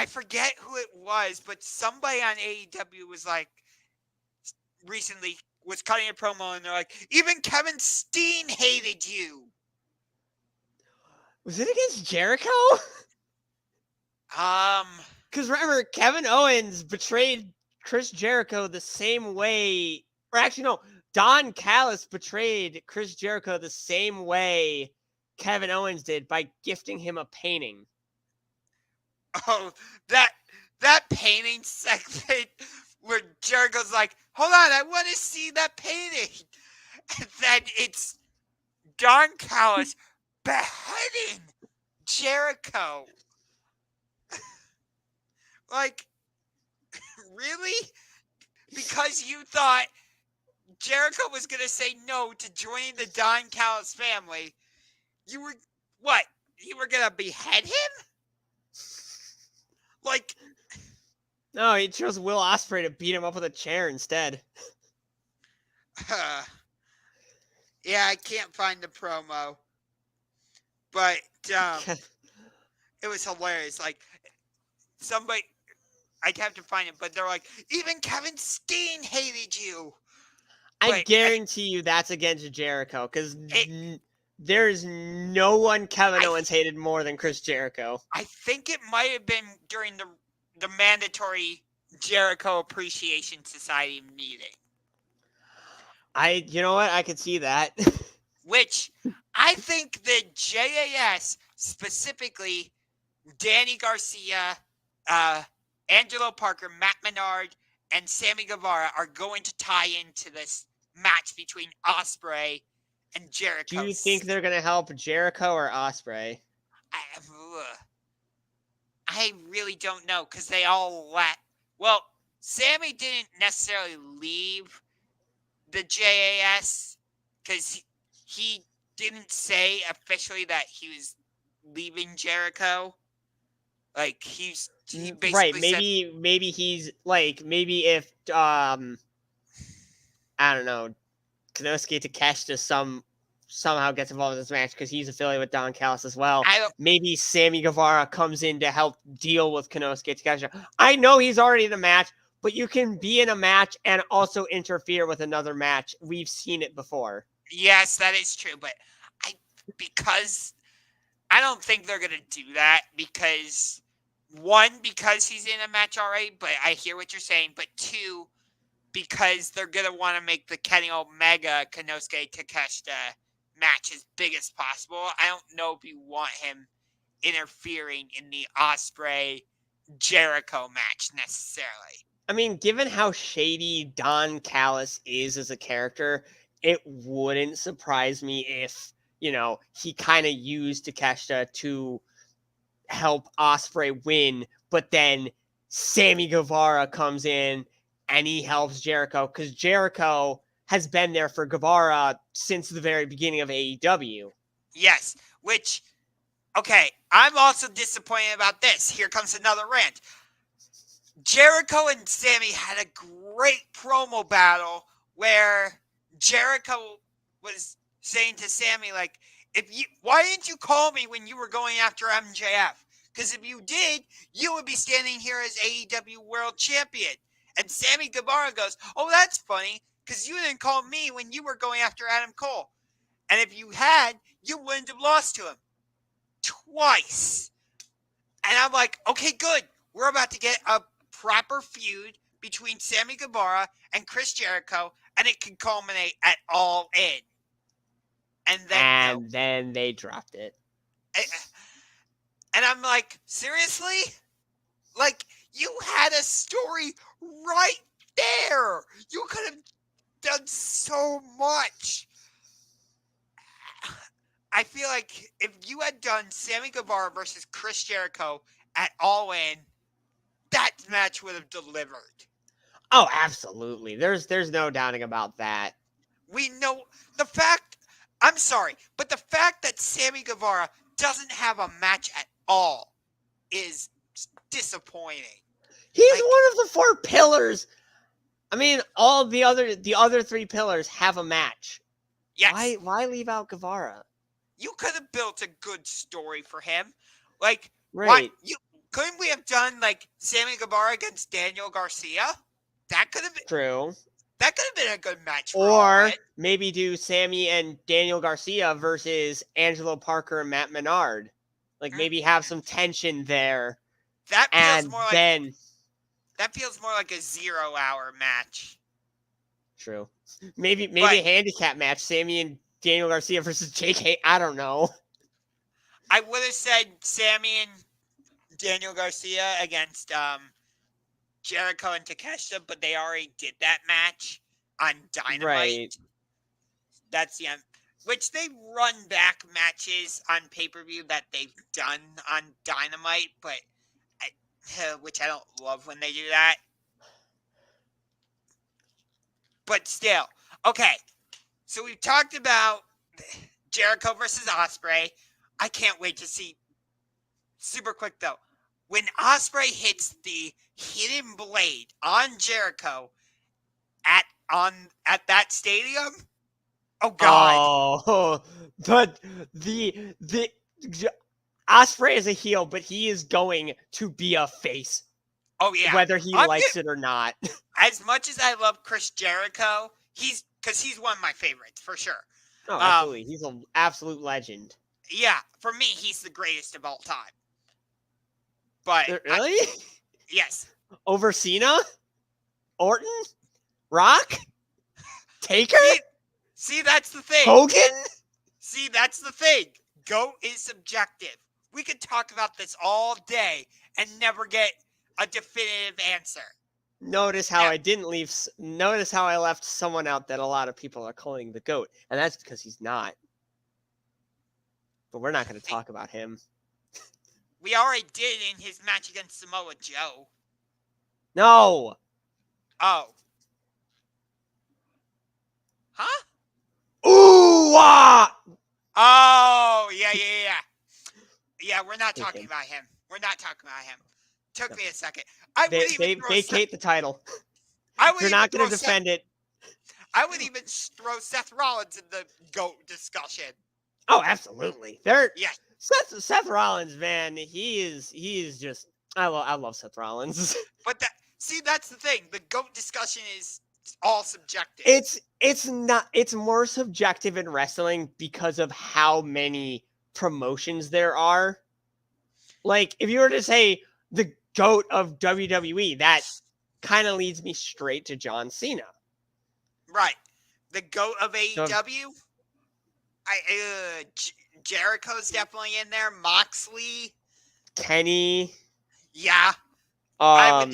[SPEAKER 1] forget who it was, but somebody on AEW was like, recently was cutting a promo, and they're like, even Kevin Steen hated you.
[SPEAKER 2] Was it against Jericho? Because remember, Kevin Owens betrayed Chris Jericho the same way, or actually no, Don Callis betrayed Chris Jericho the same way Kevin Owens did by gifting him a painting.
[SPEAKER 1] Oh, that painting segment where Jericho's like, hold on, I want to see that painting. And then it's Don Callis beheading Jericho. Like, really? Because you thought Jericho was going to say no to joining the Don Callis family, you were, what? You were going to behead him? Like,
[SPEAKER 2] no, he chose Will Ospreay to beat him up with a chair instead.
[SPEAKER 1] Yeah, I can't find the promo, but it was hilarious. Like, somebody, I'd have to find it, but they're like, even Kevin Steen hated you.
[SPEAKER 2] I guarantee you that's against Jericho, because there's no one Kevin Owens hated more than Chris Jericho.
[SPEAKER 1] I think it might have been during the mandatory Jericho Appreciation Society meeting.
[SPEAKER 2] You know what? I could see that.
[SPEAKER 1] Which I think the JAS, specifically Danny Garcia, Angelo Parker, Matt Menard, and Sammy Guevara are going to tie into this match between Ospreay and Jericho.
[SPEAKER 2] Do you think they're going to help Jericho or Ospreay?
[SPEAKER 1] I really don't know, because they all left. Well, Sammy didn't necessarily leave the JAS, because he didn't say officially that he was leaving Jericho. Like, he basically
[SPEAKER 2] right.
[SPEAKER 1] said,
[SPEAKER 2] maybe he's like, maybe if I don't know, Konosuke Takeshita somehow gets involved in this match because he's affiliated with Don Callis as well. Maybe Sammy Guevara comes in to help deal with Konosuke Takeshita. I know he's already in a match, but you can be in a match and also interfere with another match. We've seen it before.
[SPEAKER 1] Yes, that is true, but because I don't think they're going to do that, because one, because he's in a match already, but I hear what you're saying, but two, because they're going to want to make the Kenny Omega Konosuke Takeshita match as big as possible. I don't know if you want him interfering in the Ospreay Jericho match necessarily.
[SPEAKER 2] I mean, given how shady Don Callis is as a character, it wouldn't surprise me if, he kind of used Takeshita to help Ospreay win, but then Sammy Guevara comes in and he helps Jericho, because Jericho has been there for Guevara since the very beginning of AEW.
[SPEAKER 1] Yes, which Okay, I'm also disappointed about this. Here comes another rant. Jericho and Sammy had a great promo battle where Jericho was saying to Sammy, like, why didn't you call me when you were going after MJF? Because if you did, you would be standing here as AEW World Champion. And Sammy Guevara goes, oh, that's funny, because you didn't call me when you were going after Adam Cole. And if you had, you wouldn't have lost to him. Twice. And I'm like, okay, good. We're about to get a proper feud between Sammy Guevara and Chris Jericho, and it can culminate at All In. And then
[SPEAKER 2] then they dropped it.
[SPEAKER 1] And I'm like, seriously? Like, you had a story right there. You could have done so much. I feel like if you had done Sammy Guevara versus Chris Jericho at All In, that match would have delivered.
[SPEAKER 2] Oh, absolutely. There's no doubting about that.
[SPEAKER 1] We know the fact, I'm sorry, but the fact that Sammy Guevara doesn't have a match at all is disappointing.
[SPEAKER 2] He's one of the 4 pillars. I mean, all the other 3 pillars have a match.
[SPEAKER 1] Yes.
[SPEAKER 2] Why leave out Guevara?
[SPEAKER 1] You could have built a good story for him. Like,
[SPEAKER 2] right.
[SPEAKER 1] Couldn't we have done, like, Sammy Guevara against Daniel Garcia? That could have been...
[SPEAKER 2] True.
[SPEAKER 1] That could have been a good match for
[SPEAKER 2] Or maybe do Sammy and Daniel Garcia versus Angelo Parker and Matt Menard. Like, maybe have some tension there.
[SPEAKER 1] That feels
[SPEAKER 2] that
[SPEAKER 1] feels more like a 0-hour match.
[SPEAKER 2] True. Maybe a handicap match. Sammy and Daniel Garcia versus JK. I don't know.
[SPEAKER 1] I would have said Sammy and Daniel Garcia against Jericho and Takeshita, but they already did that match on Dynamite.
[SPEAKER 2] Right.
[SPEAKER 1] That's the end. Which they run back matches on pay-per-view that they've done on Dynamite, but which I don't love when they do that. But still. Okay. So we've talked about Jericho versus Ospreay. I can't wait to see. Super quick though. When Ospreay hits the hidden blade on Jericho at that stadium, oh God!
[SPEAKER 2] Oh, but the Ospreay is a heel, but he is going to be a face.
[SPEAKER 1] Oh yeah,
[SPEAKER 2] whether he likes it or not.
[SPEAKER 1] As much as I love Chris Jericho, he's one of my favorites for sure.
[SPEAKER 2] Oh, absolutely, he's an absolute legend.
[SPEAKER 1] Yeah, for me, he's the greatest of all time. But
[SPEAKER 2] really?
[SPEAKER 1] Yes.
[SPEAKER 2] Over Cena? Orton? Rock? Taker?
[SPEAKER 1] See, that's the thing.
[SPEAKER 2] Hogan?
[SPEAKER 1] See, that's the thing. GOAT is subjective. We could talk about this all day and never get a definitive answer.
[SPEAKER 2] Notice how Notice how I left someone out that a lot of people are calling the GOAT, and that's because he's not. But we're not going to talk about him.
[SPEAKER 1] We already did in his match against Samoa Joe.
[SPEAKER 2] No.
[SPEAKER 1] Oh. Huh?
[SPEAKER 2] Ooh! Ah!
[SPEAKER 1] Oh, yeah. Yeah, we're not talking about him. We're not talking about him. Took me a second.
[SPEAKER 2] They vacate the title. You're not going to defend it.
[SPEAKER 1] I would even throw Seth Rollins in the GOAT discussion.
[SPEAKER 2] Oh, absolutely. Seth Rollins, man, he is just I love Seth Rollins.
[SPEAKER 1] But that's the thing. The GOAT discussion is all subjective.
[SPEAKER 2] It's more subjective in wrestling because of how many promotions there are. Like, if you were to say the GOAT of WWE, that kind of leads me straight to John Cena.
[SPEAKER 1] Right. The GOAT of AEW? Jericho's definitely in there. Moxley.
[SPEAKER 2] Kenny.
[SPEAKER 1] Yeah. I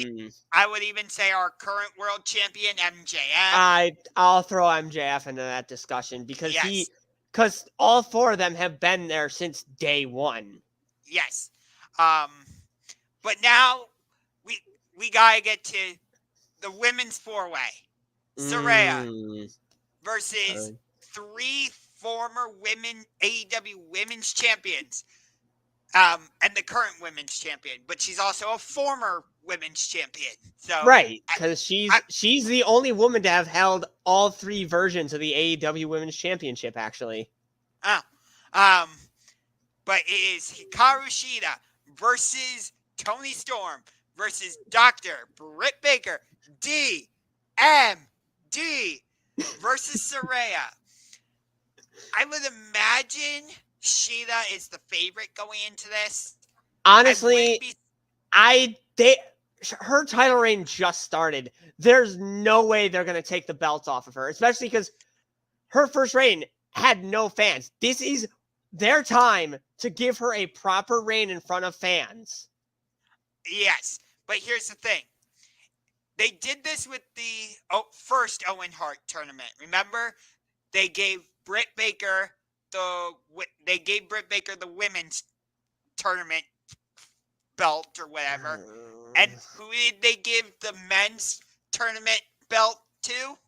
[SPEAKER 1] would even say our current world champion, MJF.
[SPEAKER 2] I'll throw MJF into that discussion because all 4 of them have been there since day one.
[SPEAKER 1] Yes. But now we gotta get to the women's 4-way. Saraya versus 3 former AEW women's champions. and the current women's champion, but she's also a former women's champion. So
[SPEAKER 2] Right, because
[SPEAKER 1] I,
[SPEAKER 2] she's the only woman to have held all 3 versions of the AEW Women's Championship, actually.
[SPEAKER 1] oh, um, but it is Hikaru Shida versus Tony Storm versus Dr. Britt Baker, DMD versus Saraya. I would imagine Shida is the favorite going into this.
[SPEAKER 2] Honestly, her title reign just started. There's no way they're going to take the belt off of her, especially because her first reign had no fans. This is their time to give her a proper reign in front of fans.
[SPEAKER 1] Yes, but here's the thing. They did this with the first Owen Hart tournament. Remember? They gave Britt Baker the women's tournament belt or whatever. And who did they give the men's tournament belt to?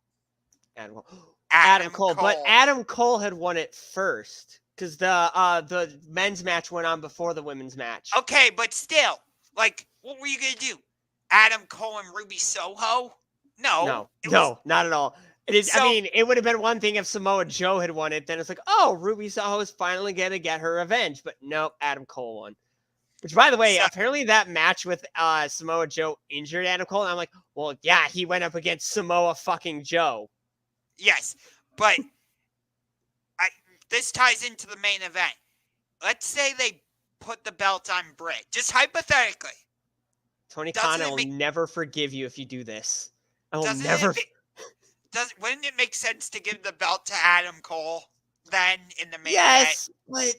[SPEAKER 2] Adam Cole. But Adam Cole had won it first because the men's match went on before the women's match.
[SPEAKER 1] Okay, but still, like, what were you gonna do? Adam Cole and Ruby Soho? No,
[SPEAKER 2] not at all. I mean, it would have been one thing if Samoa Joe had won it. Then it's like, oh, Ruby Soho is finally gonna get her revenge. But no, Adam Cole won. Which, by the way, apparently that match with Samoa Joe injured Adam Cole. And I'm like, well, yeah, he went up against Samoa fucking Joe.
[SPEAKER 1] Yes, but this ties into the main event. Let's say they put the belt on Britt, just hypothetically.
[SPEAKER 2] Tony Khan, I will never forgive you if you do this. I will never.
[SPEAKER 1] Wouldn't it make sense to give the belt to Adam Cole then in the main event?
[SPEAKER 2] Yes, but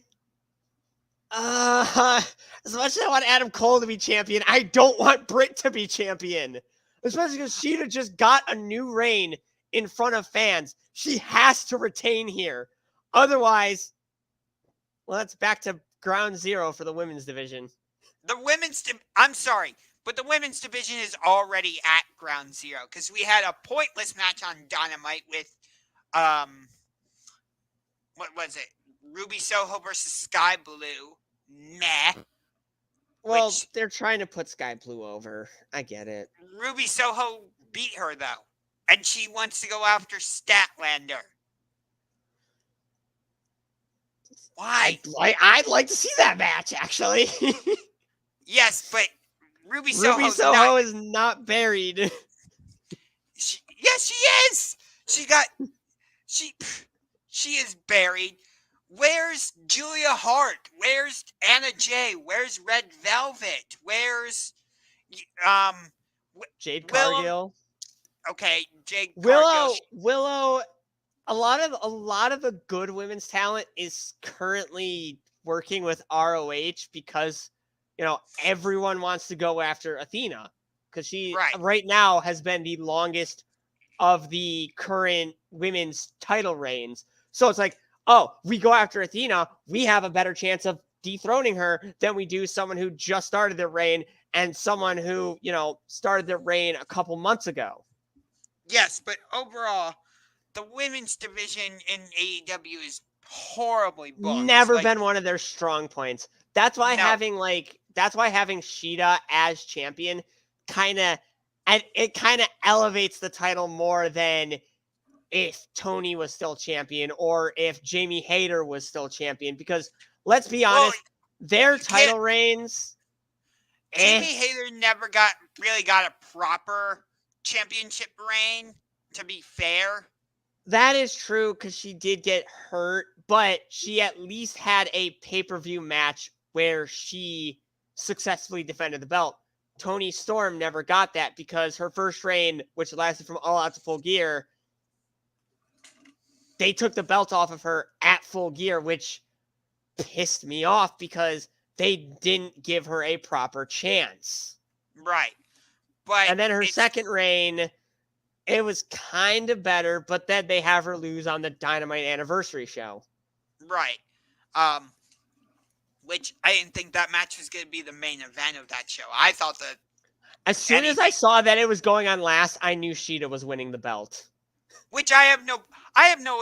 [SPEAKER 2] as much as I want Adam Cole to be champion, I don't want Britt to be champion. Especially because Shida just got a new reign in front of fans. She has to retain here. Otherwise, well, that's back to ground zero for the women's division.
[SPEAKER 1] I'm sorry, but the women's division is already at ground zero because we had a pointless match on Dynamite with, what was it? Ruby Soho versus Sky Blue. Meh.
[SPEAKER 2] Well, they're trying to put Sky Blue over. I get it.
[SPEAKER 1] Ruby Soho beat her, though. And she wants to go after Statlander. Why?
[SPEAKER 2] I'd like to see that match, actually.
[SPEAKER 1] Yes, but Ruby Soho
[SPEAKER 2] is not buried.
[SPEAKER 1] Yes, she is. She is buried. Where's Julia Hart? Where's Anna Jay? Where's Red Velvet? Where's
[SPEAKER 2] Jade Cargill?
[SPEAKER 1] Okay, Jade Cargill.
[SPEAKER 2] Willow. A lot of the good women's talent is currently working with ROH because everyone wants to go after Athena because she right now has been the longest of the current women's title reigns. So it's like, oh, we go after Athena, we have a better chance of dethroning her than we do someone who just started their reign and someone who, started their reign a couple months ago.
[SPEAKER 1] Yes, but overall, the women's division in AEW is horribly booked.
[SPEAKER 2] Never been one of their strong points. That's why having Shida as champion kind of elevates the title more than if Tony was still champion or if Jamie Hayter was still champion. Because let's be honest, their title reigns.
[SPEAKER 1] Jamie Hayter never really got a proper championship reign, to be fair.
[SPEAKER 2] That is true because she did get hurt, but she at least had a pay-per-view match where she successfully defended the belt. Toni Storm never got that because her first reign, which lasted from All Out to Full Gear, they took the belt off of her at Full Gear, which pissed me off because they didn't give her a proper chance.
[SPEAKER 1] Right.
[SPEAKER 2] And then her second reign, it was kind of better, but then they have her lose on the Dynamite anniversary show.
[SPEAKER 1] Right. Which I didn't think that match was going to be the main event of that show. I thought that
[SPEAKER 2] as soon as I saw that it was going on last, I knew Shida was winning the belt.
[SPEAKER 1] Which I have no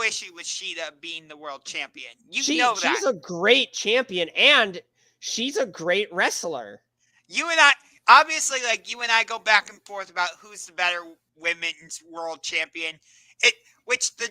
[SPEAKER 1] issue with Shida being the world champion. You know that.
[SPEAKER 2] She's a great champion, and she's a great wrestler.
[SPEAKER 1] You and I, obviously, like you and I go back and forth about who's the better women's world champion. Which the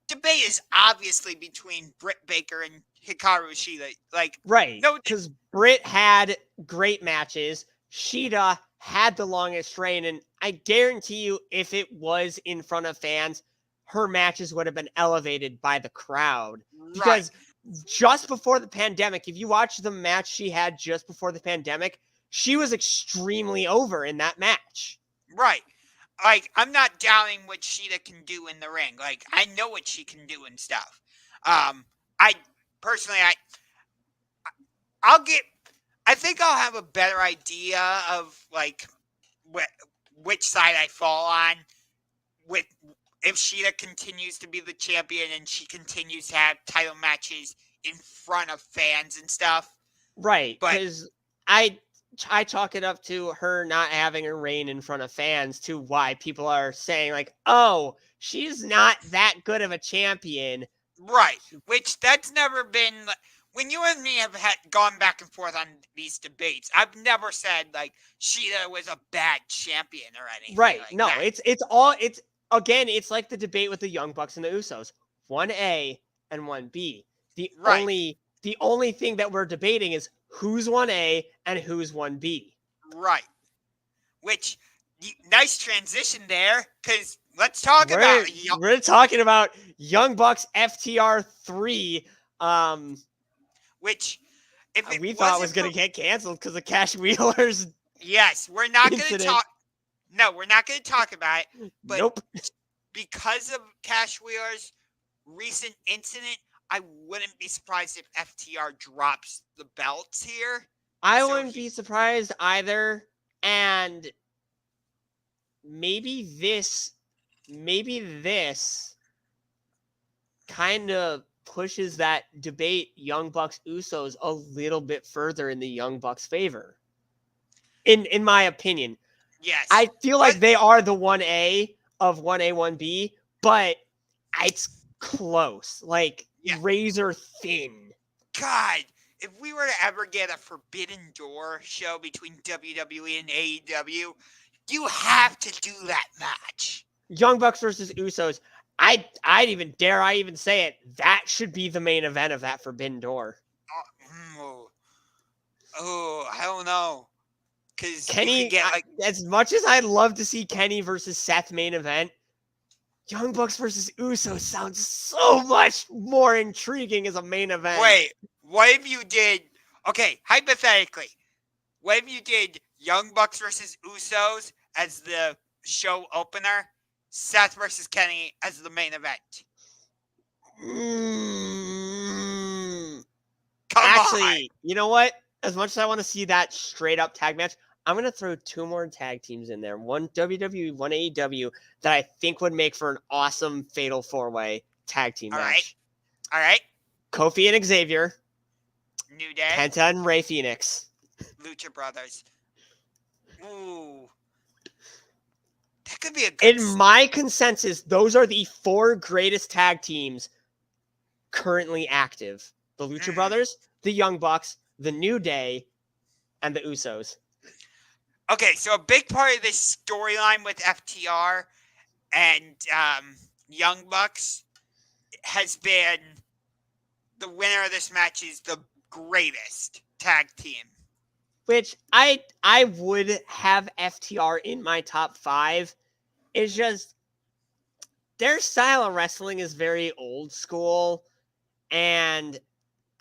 [SPEAKER 1] debate is obviously between Britt Baker and Hikaru Shida. Like,
[SPEAKER 2] Right,
[SPEAKER 1] no,
[SPEAKER 2] because Britt had great matches. Shida had the longest reign, and I guarantee you, if it was in front of fans, her matches would have been elevated by the crowd. Because just before the pandemic, if you watch the match she had just before the pandemic, she was extremely over in that match.
[SPEAKER 1] Right. Like, I'm not doubting what Shida can do in the ring. Like, I know what she can do and stuff. I personally, I think I'll have a better idea of like which side I fall on with if Shida continues to be the champion and she continues to have title matches in front of fans and stuff.
[SPEAKER 2] Right, because I chalk it up to her not having a reign in front of fans to why people are saying like, oh, she's not that good of a champion.
[SPEAKER 1] Right, which that's never been. When you and me have gone back and forth on these debates, I've never said like Shida was a bad champion or anything.
[SPEAKER 2] Right,
[SPEAKER 1] like
[SPEAKER 2] no,
[SPEAKER 1] that.
[SPEAKER 2] it's like the debate with the Young Bucks and the Usos, 1A and 1B. The only thing that we're debating is who's 1A and who's 1B.
[SPEAKER 1] Right. Which, nice transition there, because let's talk about it.
[SPEAKER 2] We're talking about Young Bucks FTR 3,
[SPEAKER 1] which, if
[SPEAKER 2] we thought was going to get canceled because of Cash Wheeler's.
[SPEAKER 1] Yes, we're not going to talk. No, we're not going to talk about it. But
[SPEAKER 2] nope.
[SPEAKER 1] Because of Cash Wheeler's recent incident, I wouldn't be surprised if FTR drops the belts here.
[SPEAKER 2] I wouldn't be surprised either. And maybe this kind of pushes that debate Young Bucks Usos a little bit further in the Young Bucks' favor. In my opinion.
[SPEAKER 1] Yes.
[SPEAKER 2] I feel like they are the 1A of 1A, 1B, but it's close. Like, razor thin.
[SPEAKER 1] God, if we were to ever get a Forbidden Door show between WWE and AEW, you have to do that match.
[SPEAKER 2] Young Bucks versus Usos. I'd even say it. That should be the main event of that Forbidden Door.
[SPEAKER 1] I don't know. Because
[SPEAKER 2] Kenny, as much as I'd love to see Kenny versus Seth main event, Young Bucks versus Usos sounds so much more intriguing as a main event.
[SPEAKER 1] Wait, what if you did? Okay, hypothetically, what if you did Young Bucks versus Usos as the show opener, Seth versus Kenny as the main event?
[SPEAKER 2] Actually, you know what? As much as I want to see that straight up tag match, I'm going to throw two more tag teams in there. One WWE, one AEW that I think would make for an awesome fatal four-way tag team match.
[SPEAKER 1] All right.
[SPEAKER 2] Kofi and Xavier.
[SPEAKER 1] New Day.
[SPEAKER 2] Penta and Rey Fenix.
[SPEAKER 1] Lucha Brothers. Ooh. That could be a good...
[SPEAKER 2] In my consensus, those are the four greatest tag teams currently active. The Lucha Brothers, the Young Bucks, the New Day, and the Usos.
[SPEAKER 1] Okay, so a big part of this storyline with FTR and Young Bucks has been the winner of this match is the greatest tag team.
[SPEAKER 2] Which I would have FTR in my top 5. It's just their style of wrestling is very old school, and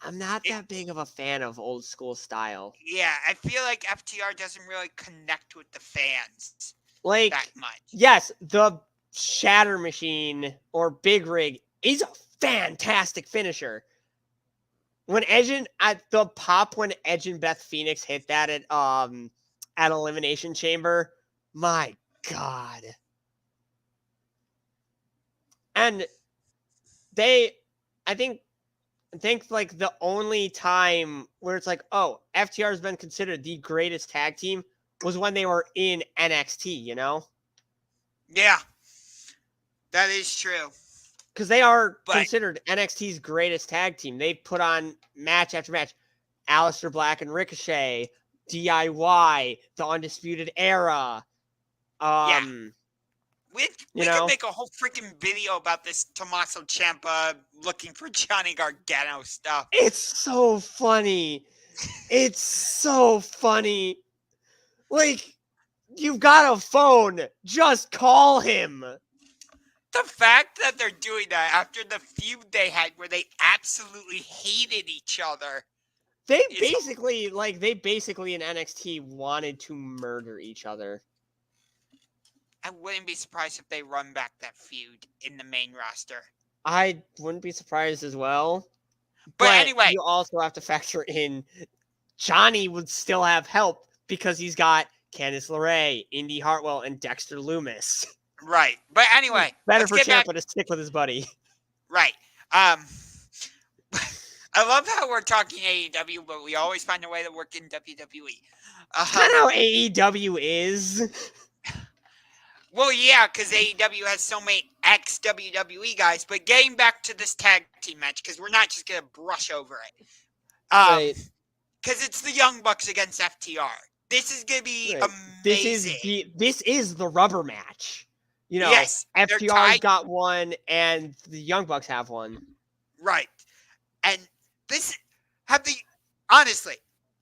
[SPEAKER 2] I'm not that big of a fan of old school style.
[SPEAKER 1] Yeah, I feel like FTR doesn't really connect with the fans
[SPEAKER 2] like
[SPEAKER 1] that much.
[SPEAKER 2] Yes, the Shatter Machine or Big Rig is a fantastic finisher. When Edge and when Edge and Beth Phoenix hit that at Elimination Chamber, my God. And I think like the only time where it's like, oh, FTR has been considered the greatest tag team was when they were in NXT, you know?
[SPEAKER 1] Yeah, that is true.
[SPEAKER 2] Because they are considered NXT's greatest tag team. They put on match after match. Aleister Black and Ricochet, DIY, the Undisputed Era.
[SPEAKER 1] We could make a whole freaking video about this Tommaso Ciampa looking for Johnny Gargano stuff.
[SPEAKER 2] It's so funny. It's so funny. Like, you've got a phone. Just call him.
[SPEAKER 1] The fact that they're doing that after the feud they had where they absolutely hated each other.
[SPEAKER 2] They basically in NXT wanted to murder each other.
[SPEAKER 1] I wouldn't be surprised if they run back that feud in the main roster.
[SPEAKER 2] I wouldn't be surprised as well.
[SPEAKER 1] But anyway,
[SPEAKER 2] you also have to factor in Johnny would still have help because he's got Candice LeRae, Indy Hartwell, and Dexter Lumis.
[SPEAKER 1] Right. But anyway,
[SPEAKER 2] better for Ciampa to stick with his buddy.
[SPEAKER 1] Right. I love how we're talking AEW, but we always find a way to work in WWE.
[SPEAKER 2] That's not how AEW is.
[SPEAKER 1] Well, yeah, because AEW has so many ex-WWE guys. But getting back to this tag team match, because we're not just going to brush over it.
[SPEAKER 2] Right.
[SPEAKER 1] Because it's the Young Bucks against FTR. This is going to be amazing.
[SPEAKER 2] This is the rubber match. You know,
[SPEAKER 1] yes,
[SPEAKER 2] FTR's got one, and the Young Bucks have one.
[SPEAKER 1] Right. And honestly,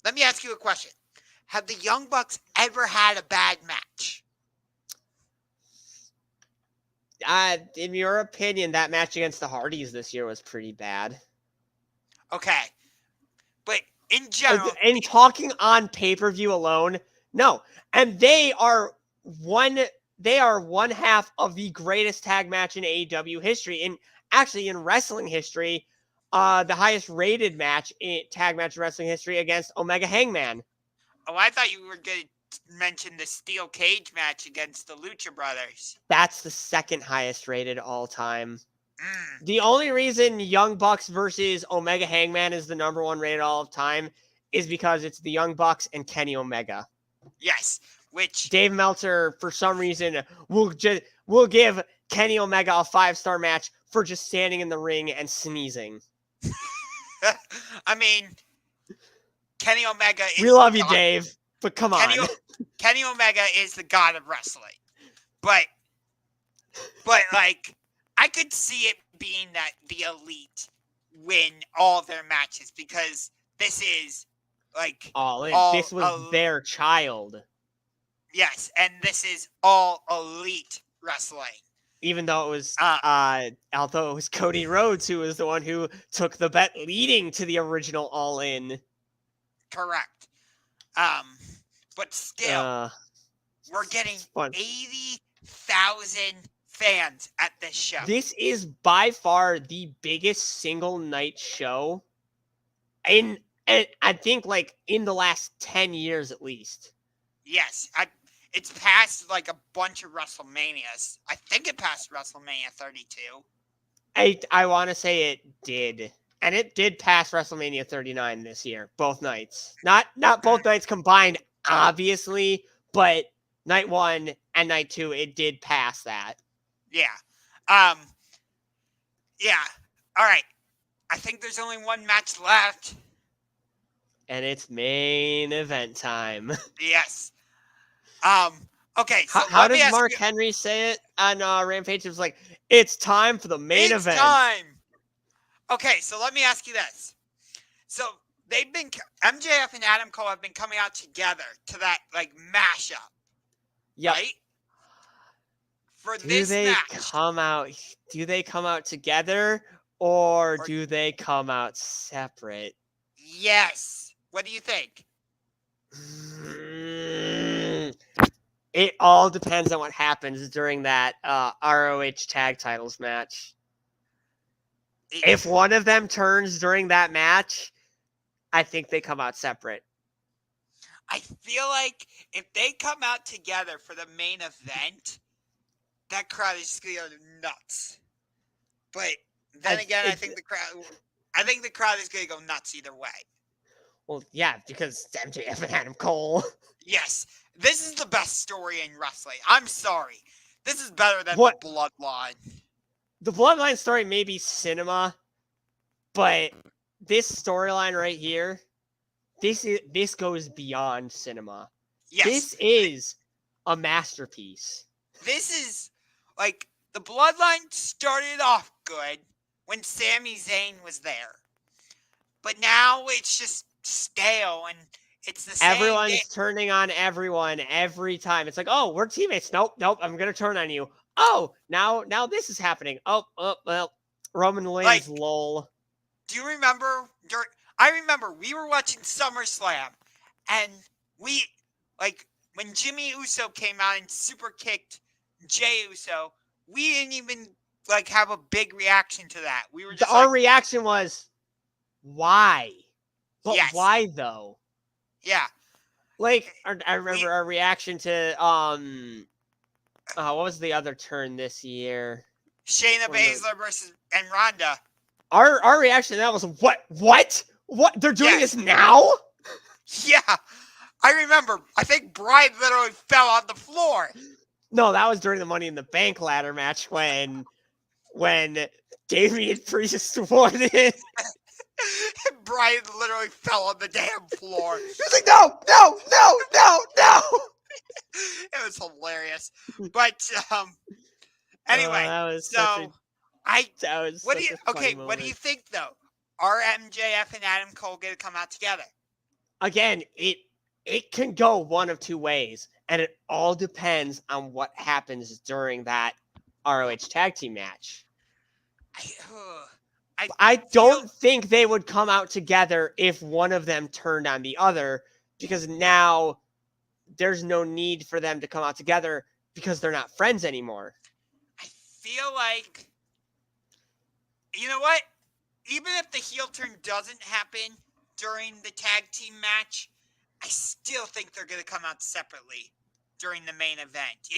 [SPEAKER 1] let me ask you a question. Have the Young Bucks ever had a bad match?
[SPEAKER 2] In your opinion, that match against the Hardys this year was pretty bad.
[SPEAKER 1] Okay. But in general...
[SPEAKER 2] And talking on pay-per-view alone, no. And they are one half of the greatest tag match in AEW history. And actually in wrestling history, the highest rated match in tag match in wrestling history against Omega Hangman.
[SPEAKER 1] Oh, I thought you were going to mention the steel cage match against the Lucha Brothers.
[SPEAKER 2] That's the second highest rated all time. The only reason Young Bucks versus Omega Hangman is the number one rated all of time is because it's the Young Bucks and Kenny Omega.
[SPEAKER 1] Yes, which
[SPEAKER 2] Dave Meltzer, for some reason, will give Kenny Omega a 5-star match for just standing in the ring and sneezing.
[SPEAKER 1] I mean, Kenny Omega is...
[SPEAKER 2] We love you, Dave, but come on.
[SPEAKER 1] Kenny Omega is the god of wrestling. But like, I could see it being that the Elite win all their matches because this is, like...
[SPEAKER 2] All in. This was their child.
[SPEAKER 1] Yes, and this is all Elite wrestling.
[SPEAKER 2] Even though it was, although it was Cody Rhodes who was the one who took the bet leading to the original All In.
[SPEAKER 1] Correct. But still, we're getting 80,000 fans at this show.
[SPEAKER 2] This is by far the biggest single night show and I think like in the last 10 years at least.
[SPEAKER 1] Yes, it's passed like a bunch of WrestleManias. I think it passed WrestleMania 32.
[SPEAKER 2] I want to say it did. And it did pass WrestleMania 39 this year, both nights. Not both nights combined, obviously, but night 1 and night 2, it did pass that.
[SPEAKER 1] Yeah. Yeah. All right. I think there's only one match left.
[SPEAKER 2] And it's main event time.
[SPEAKER 1] Yes. Okay, so
[SPEAKER 2] how does Mark Henry say it on Rampage? It was like, it's time for the main event.
[SPEAKER 1] It's time. Okay, so let me ask you this. So MJF and Adam Cole have been coming out together to that like mashup.
[SPEAKER 2] Yep.
[SPEAKER 1] Right? For this match.
[SPEAKER 2] Do they come out together or do they come out separate?
[SPEAKER 1] Yes. What do you think?
[SPEAKER 2] It all depends on what happens during that ROH tag titles match. If one of them turns during that match, I think they come out separate.
[SPEAKER 1] I feel like if they come out together for the main event, that crowd is just going to go nuts. But then again, I think the crowd is going to go nuts either way.
[SPEAKER 2] Well, yeah, because MJF and Adam Cole.
[SPEAKER 1] Yes. This is the best story in wrestling. I'm sorry. This is better than
[SPEAKER 2] the
[SPEAKER 1] Bloodline.
[SPEAKER 2] The Bloodline story may be cinema, but this storyline right here this goes beyond cinema.
[SPEAKER 1] Yes.
[SPEAKER 2] This is a masterpiece.
[SPEAKER 1] This is, like, the Bloodline started off good when Sami Zayn was there. But now it's just stale, and it's the same.
[SPEAKER 2] Everyone's turning on everyone every time. It's like, oh, we're teammates. Nope, I'm gonna turn on you. Oh, now this is happening. Oh, well, Roman Reigns, lol.
[SPEAKER 1] Do you remember? I remember we were watching SummerSlam, and we, like, when Jimmy Uso came out and super kicked Jey Uso, we didn't even, like, have a big reaction to that. We were just
[SPEAKER 2] our reaction was, why? But
[SPEAKER 1] yes.
[SPEAKER 2] Why though?
[SPEAKER 1] Yeah.
[SPEAKER 2] Like, I remember our reaction to what was the other turn this year?
[SPEAKER 1] Shayna Baszler versus and Ronda.
[SPEAKER 2] Our reaction to that was, what? They're doing this now?
[SPEAKER 1] Yeah. I remember. I think Bryan literally fell on the floor.
[SPEAKER 2] No, that was during the Money in the Bank ladder match when Damian Priest won it.
[SPEAKER 1] Bryan literally fell on the damn floor.
[SPEAKER 2] He was like, no.
[SPEAKER 1] It was hilarious. But anyway, what do you think though? Are MJF and Adam Cole going to come out together?
[SPEAKER 2] Again, it can go one of two ways, and it all depends on what happens during that ROH tag team match. I don't think they would come out together if one of them turned on the other, because now there's no need for them to come out together because they're not friends anymore.
[SPEAKER 1] I feel like, you know what? Even if the heel turn doesn't happen during the tag team match, I still think they're going to come out separately during the main event.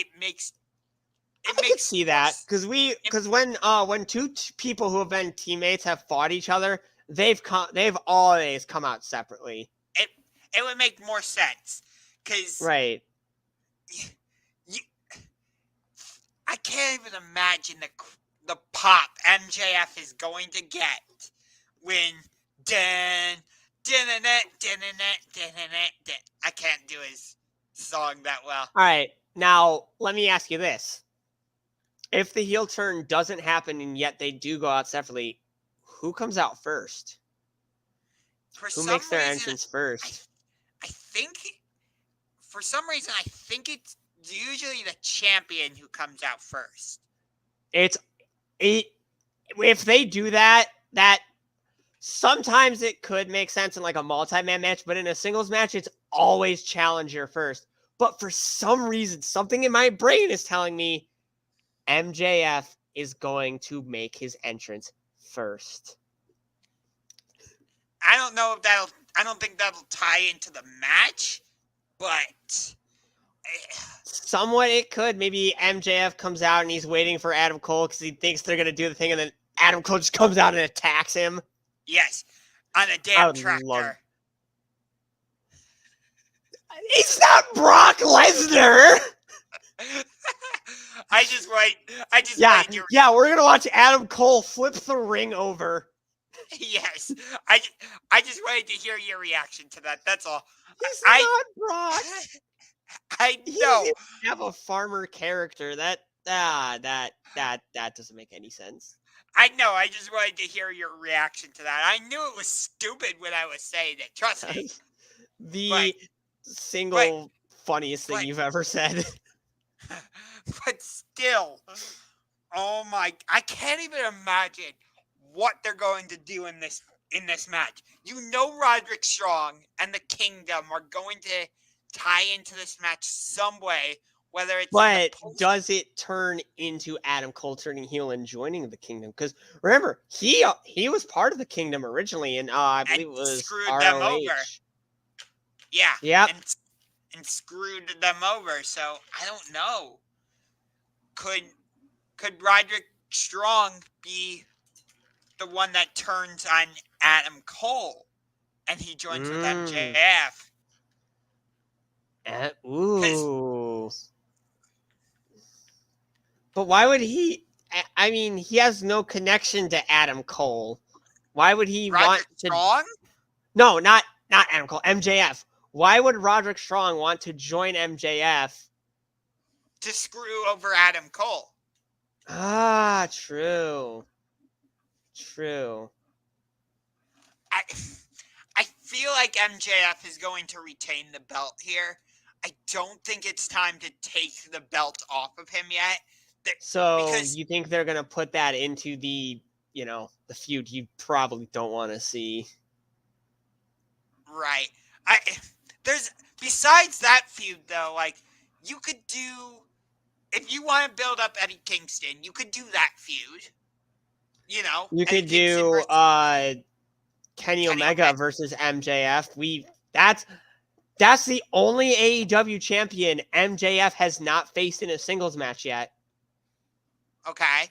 [SPEAKER 2] I can see that because when two people who have been teammates have fought each other, they've always come out separately.
[SPEAKER 1] It would make more sense because
[SPEAKER 2] right.
[SPEAKER 1] I can't even imagine the pop MJF is going to get when I can't do his song that well.
[SPEAKER 2] All right, now let me ask you this. If the heel turn doesn't happen and yet they do go out separately, who comes out first? Who makes their entrance first?
[SPEAKER 1] I think, for some reason, it's usually the champion who comes out first.
[SPEAKER 2] If they do that sometimes it could make sense in like a multi-man match, but in a singles match, it's always challenger first. But for some reason, something in my brain is telling me MJF is going to make his entrance first.
[SPEAKER 1] I don't think that'll tie into the match, but
[SPEAKER 2] somewhat it could. Maybe MJF comes out and he's waiting for Adam Cole because he thinks they're going to do the thing, and then Adam Cole just comes out and attacks him.
[SPEAKER 1] Yes, on a damn tractor.
[SPEAKER 2] It's not Brock Lesnar!
[SPEAKER 1] I just wait.
[SPEAKER 2] Yeah, we're going to watch Adam Cole flip the ring over.
[SPEAKER 1] Yes. I just waited to hear your reaction to that. That's all.
[SPEAKER 2] He's not Brock.
[SPEAKER 1] I know.
[SPEAKER 2] He doesn't have a farmer character. That doesn't make any sense.
[SPEAKER 1] I know. I just wanted to hear your reaction to that. I knew it was stupid when I was saying it. Trust me.
[SPEAKER 2] The funniest thing you've ever said.
[SPEAKER 1] But still, oh my! I can't even imagine what they're going to do in this match. You know, Roderick Strong and the Kingdom are going to tie into this match some way. Whether it's
[SPEAKER 2] does it turn into Adam Cole turning heel and joining the Kingdom? Because remember, he was part of the Kingdom originally, and I believe it was
[SPEAKER 1] screwed
[SPEAKER 2] ROH.
[SPEAKER 1] them over. Yeah.
[SPEAKER 2] Yep.
[SPEAKER 1] And screwed them over. So I don't know. Could Roderick Strong be the one that turns on Adam Cole and he joins with MJF?
[SPEAKER 2] Ooh. But why would he? I mean, he has no connection to Adam Cole. Why would he
[SPEAKER 1] Roderick
[SPEAKER 2] want to?
[SPEAKER 1] Strong?
[SPEAKER 2] No, not not Adam Cole, MJF. Why would Roderick Strong want to join MJF?
[SPEAKER 1] To screw over Adam Cole.
[SPEAKER 2] Ah, true. True.
[SPEAKER 1] I feel like MJF is going to retain the belt here. I don't think it's time to take the belt off of him yet.
[SPEAKER 2] So
[SPEAKER 1] because,
[SPEAKER 2] you think they're going to put that into the, the feud you probably don't want to see.
[SPEAKER 1] Right. Besides that feud though, like you could do, if you want to build up Eddie Kingston, you could do that feud.
[SPEAKER 2] You
[SPEAKER 1] Eddie
[SPEAKER 2] could
[SPEAKER 1] Kingston
[SPEAKER 2] do
[SPEAKER 1] versus
[SPEAKER 2] Kenny Omega versus MJF. That's the only AEW champion MJF has not faced in a singles match yet.
[SPEAKER 1] Okay.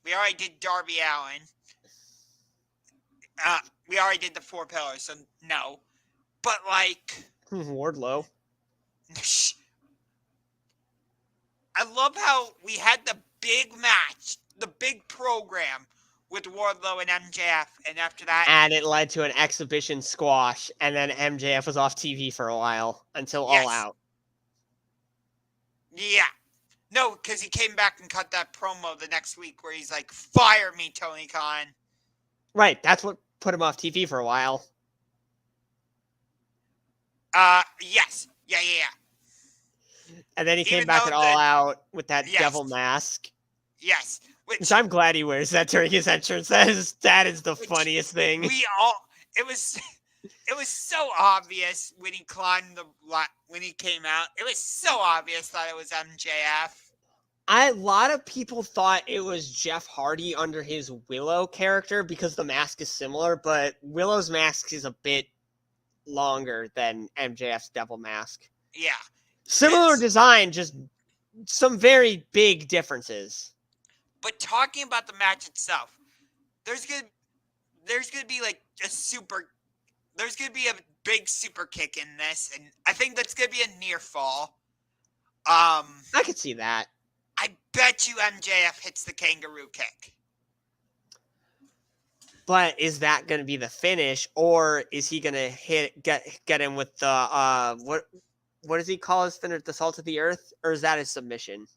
[SPEAKER 1] We already did Darby Allin. We already did the 4 pillars, so no. But like
[SPEAKER 2] Wardlow.
[SPEAKER 1] I love how we had the big match, the big program with Wardlow and MJF, and after that,
[SPEAKER 2] and it led to an exhibition squash, and then MJF was off TV for a while until All Out.
[SPEAKER 1] Yeah. No, because he came back and cut that promo the next week where he's like, "Fire me, Tony Khan."
[SPEAKER 2] Right, that's what put him off TV for a while.
[SPEAKER 1] Yes. Yeah.
[SPEAKER 2] And then he came back at All Out with that devil mask.
[SPEAKER 1] Yes.
[SPEAKER 2] Which I'm glad he wears that during his entrance. That is the funniest thing.
[SPEAKER 1] It was so obvious when he when he came out. It was so obvious that it was MJF.
[SPEAKER 2] A lot of people thought it was Jeff Hardy under his Willow character because the mask is similar, but Willow's mask is a bit longer than MJF's devil mask.
[SPEAKER 1] Yeah.
[SPEAKER 2] Similar design, just some very big differences.
[SPEAKER 1] But talking about the match itself, there's gonna be like there's gonna be a big super kick in this, and I think that's gonna be a near fall.
[SPEAKER 2] I could see that.
[SPEAKER 1] I bet you MJF hits the kangaroo kick.
[SPEAKER 2] But is that gonna be the finish, or is he gonna get him with the what does he call his finish? The Salt of the Earth, or is that his submission?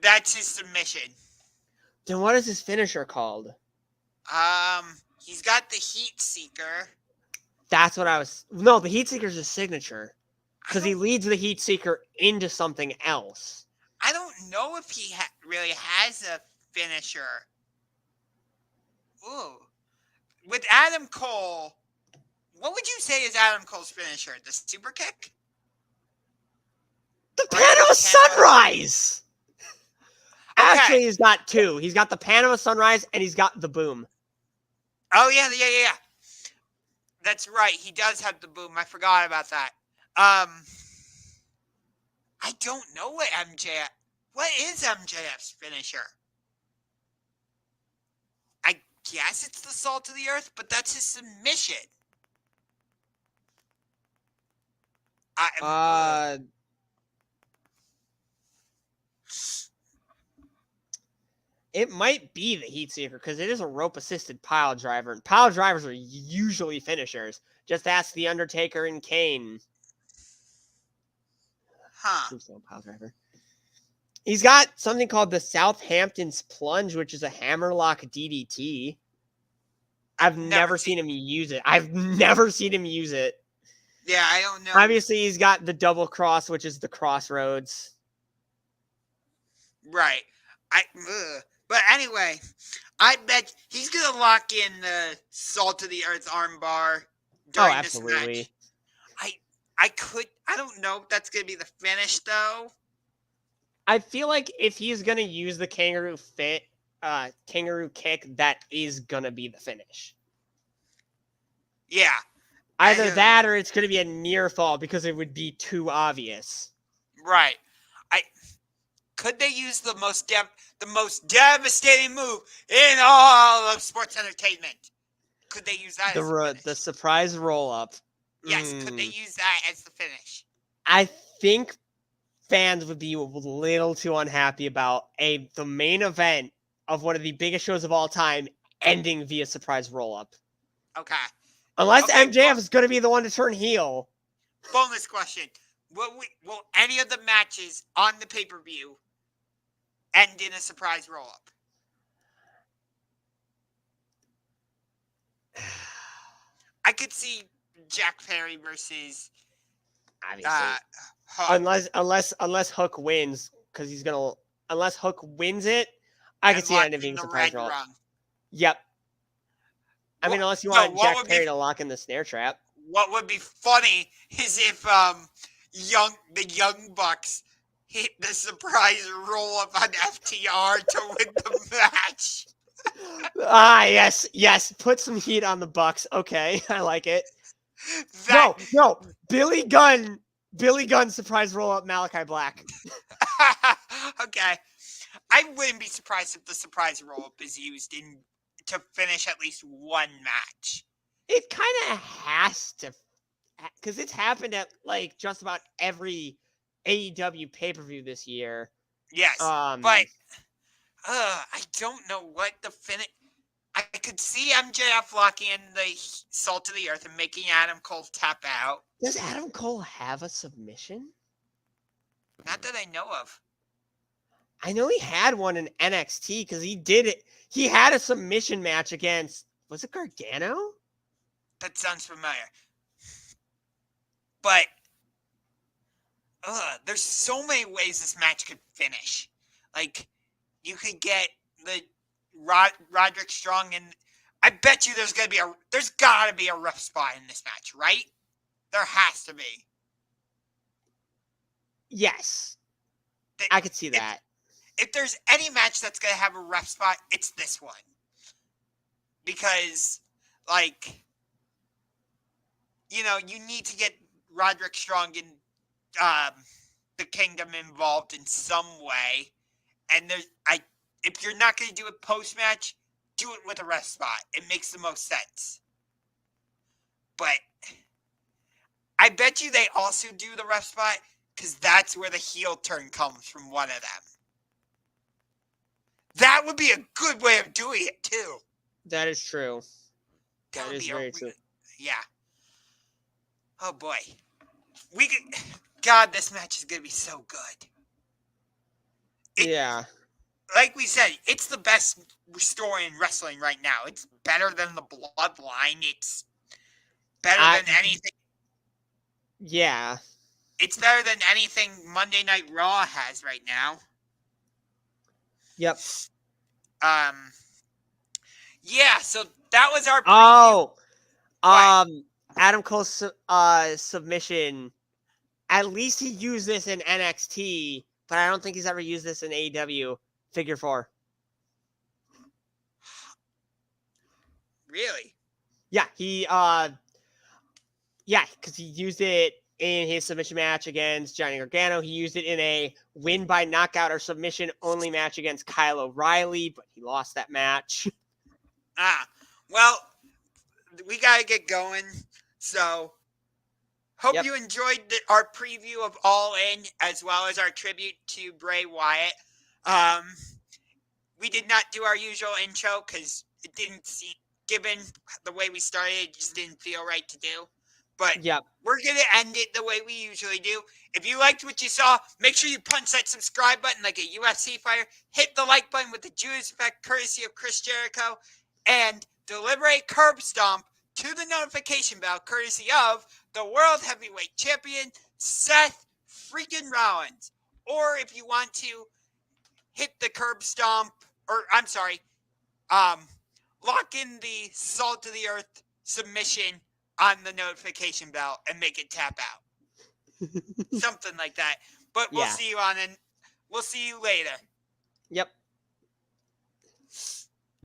[SPEAKER 1] That's his submission.
[SPEAKER 2] Then what is his finisher called?
[SPEAKER 1] He's got the Heat Seeker.
[SPEAKER 2] That's what I was. No, the Heat Seeker's his signature because he leads the Heat Seeker into something else.
[SPEAKER 1] I don't know if he really has a finisher. Ooh, with Adam Cole, what would you say is Adam Cole's finisher? The super kick?
[SPEAKER 2] The Panama Sunrise. Okay. Actually, he's got two. He's got the Panama Sunrise and he's got the boom.
[SPEAKER 1] Oh, yeah. That's right. He does have the boom. I forgot about that. I don't know what is MJF's finisher? I guess it's the Salt of the Earth, but that's his submission.
[SPEAKER 2] It might be the Heat Seeker because it is a rope-assisted pile driver, and pile drivers are usually finishers. Just ask The Undertaker and Kane.
[SPEAKER 1] Huh.
[SPEAKER 2] Pile driver. He's got something called the Southampton's Plunge, which is a hammerlock DDT. I've never seen him use it.
[SPEAKER 1] Yeah, I don't know.
[SPEAKER 2] Obviously, he's got the double cross, which is the Crossroads.
[SPEAKER 1] Right. But anyway, I bet he's going to lock in the Salt of the Earth armbar during this match. I don't know if that's going to be the finish, though.
[SPEAKER 2] I feel like if he's going to use the kangaroo kick, that is going to be the finish.
[SPEAKER 1] Yeah.
[SPEAKER 2] Either that or it's going to be a near fall because it would be too obvious.
[SPEAKER 1] Right. Could they use the most devastating move in all of sports entertainment? Could they use that as the finish?
[SPEAKER 2] The surprise roll-up.
[SPEAKER 1] Yes, could they use that as the finish?
[SPEAKER 2] I think fans would be a little too unhappy about the main event of one of the biggest shows of all time ending via surprise roll-up.
[SPEAKER 1] Okay.
[SPEAKER 2] Unless
[SPEAKER 1] Okay,
[SPEAKER 2] MJF is going to be the one to turn heel.
[SPEAKER 1] Bonus question: will any of the matches on the pay-per-view end in a surprise roll-up? I could see Jack Perry versus
[SPEAKER 2] Obviously,
[SPEAKER 1] Hook.
[SPEAKER 2] unless Hook wins, because unless Hook wins it, I could see it ending being a surprise roll. Yep. I mean, unless you want Jack Perry to lock in the snare trap.
[SPEAKER 1] What would be funny is if the Young Bucks hit the surprise roll-up on FTR to win the match.
[SPEAKER 2] Yes. Put some heat on the Bucks. Okay, I like it. No. Billy Gunn surprise roll-up Malachi Black.
[SPEAKER 1] Okay. I wouldn't be surprised if the surprise roll-up is used to finish at least one match.
[SPEAKER 2] It kind of has to, because it's happened at like just about every AEW pay-per-view this year.
[SPEAKER 1] Yes, but I don't know what the finish. I could see MJF locking in the Salt of the Earth and making Adam Cole tap out.
[SPEAKER 2] Does Adam Cole have a submission?
[SPEAKER 1] Not that I know of.
[SPEAKER 2] I know he had one in NXT because he did it. He had a submission match against, was it Gargano?
[SPEAKER 1] That sounds familiar. But there's so many ways this match could finish. Like, you could get the Roderick Strong, and I bet you there's gotta be a rough spot in this match, right? There has to be.
[SPEAKER 2] Yes, I could see that.
[SPEAKER 1] If there's any match that's gonna have a rough spot, it's this one. Because, like, you need to get Roderick Strong and the Kingdom involved in some way. And if you're not gonna do it post-match, do it with a rest spot. It makes the most sense. But I bet you they also do the rest spot because that's where the heel turn comes from one of them. That would be a good way of doing it, too.
[SPEAKER 2] That is true.
[SPEAKER 1] That
[SPEAKER 2] is very true.
[SPEAKER 1] Yeah. Oh, boy. God, this match is going to be so good.
[SPEAKER 2] Yeah.
[SPEAKER 1] Like we said, it's the best story in wrestling right now. It's better than the Bloodline. It's better than anything.
[SPEAKER 2] Yeah.
[SPEAKER 1] It's better than anything Monday Night Raw has right now.
[SPEAKER 2] Yep.
[SPEAKER 1] Yeah, so that was our preview.
[SPEAKER 2] Adam Cole's submission. At least he used this in NXT, but I don't think he's ever used this in AEW. Figure 4.
[SPEAKER 1] Really?
[SPEAKER 2] Yeah, because he used it in his submission match against Johnny Gargano. He used it in a win by knockout or submission only match against Kyle O'Reilly, but he lost that match.
[SPEAKER 1] Well, we got to get going. So, hope you enjoyed our preview of All In, as well as our tribute to Bray Wyatt. We did not do our usual intro because it didn't seem, given the way we started, it just didn't feel right to do. But we're going to end it the way we usually do. If you liked what you saw, make sure you punch that subscribe button like a UFC fighter. Hit the like button with the Judas effect, courtesy of Chris Jericho. And deliver a curb stomp to the notification bell, courtesy of the World Heavyweight Champion, Seth freaking Rollins. Or if you want to hit the curb stomp, lock in the Salt of the Earth submission on the notification bell and make it tap out. Something like that. But we'll see you we'll see you later.
[SPEAKER 2] Yep.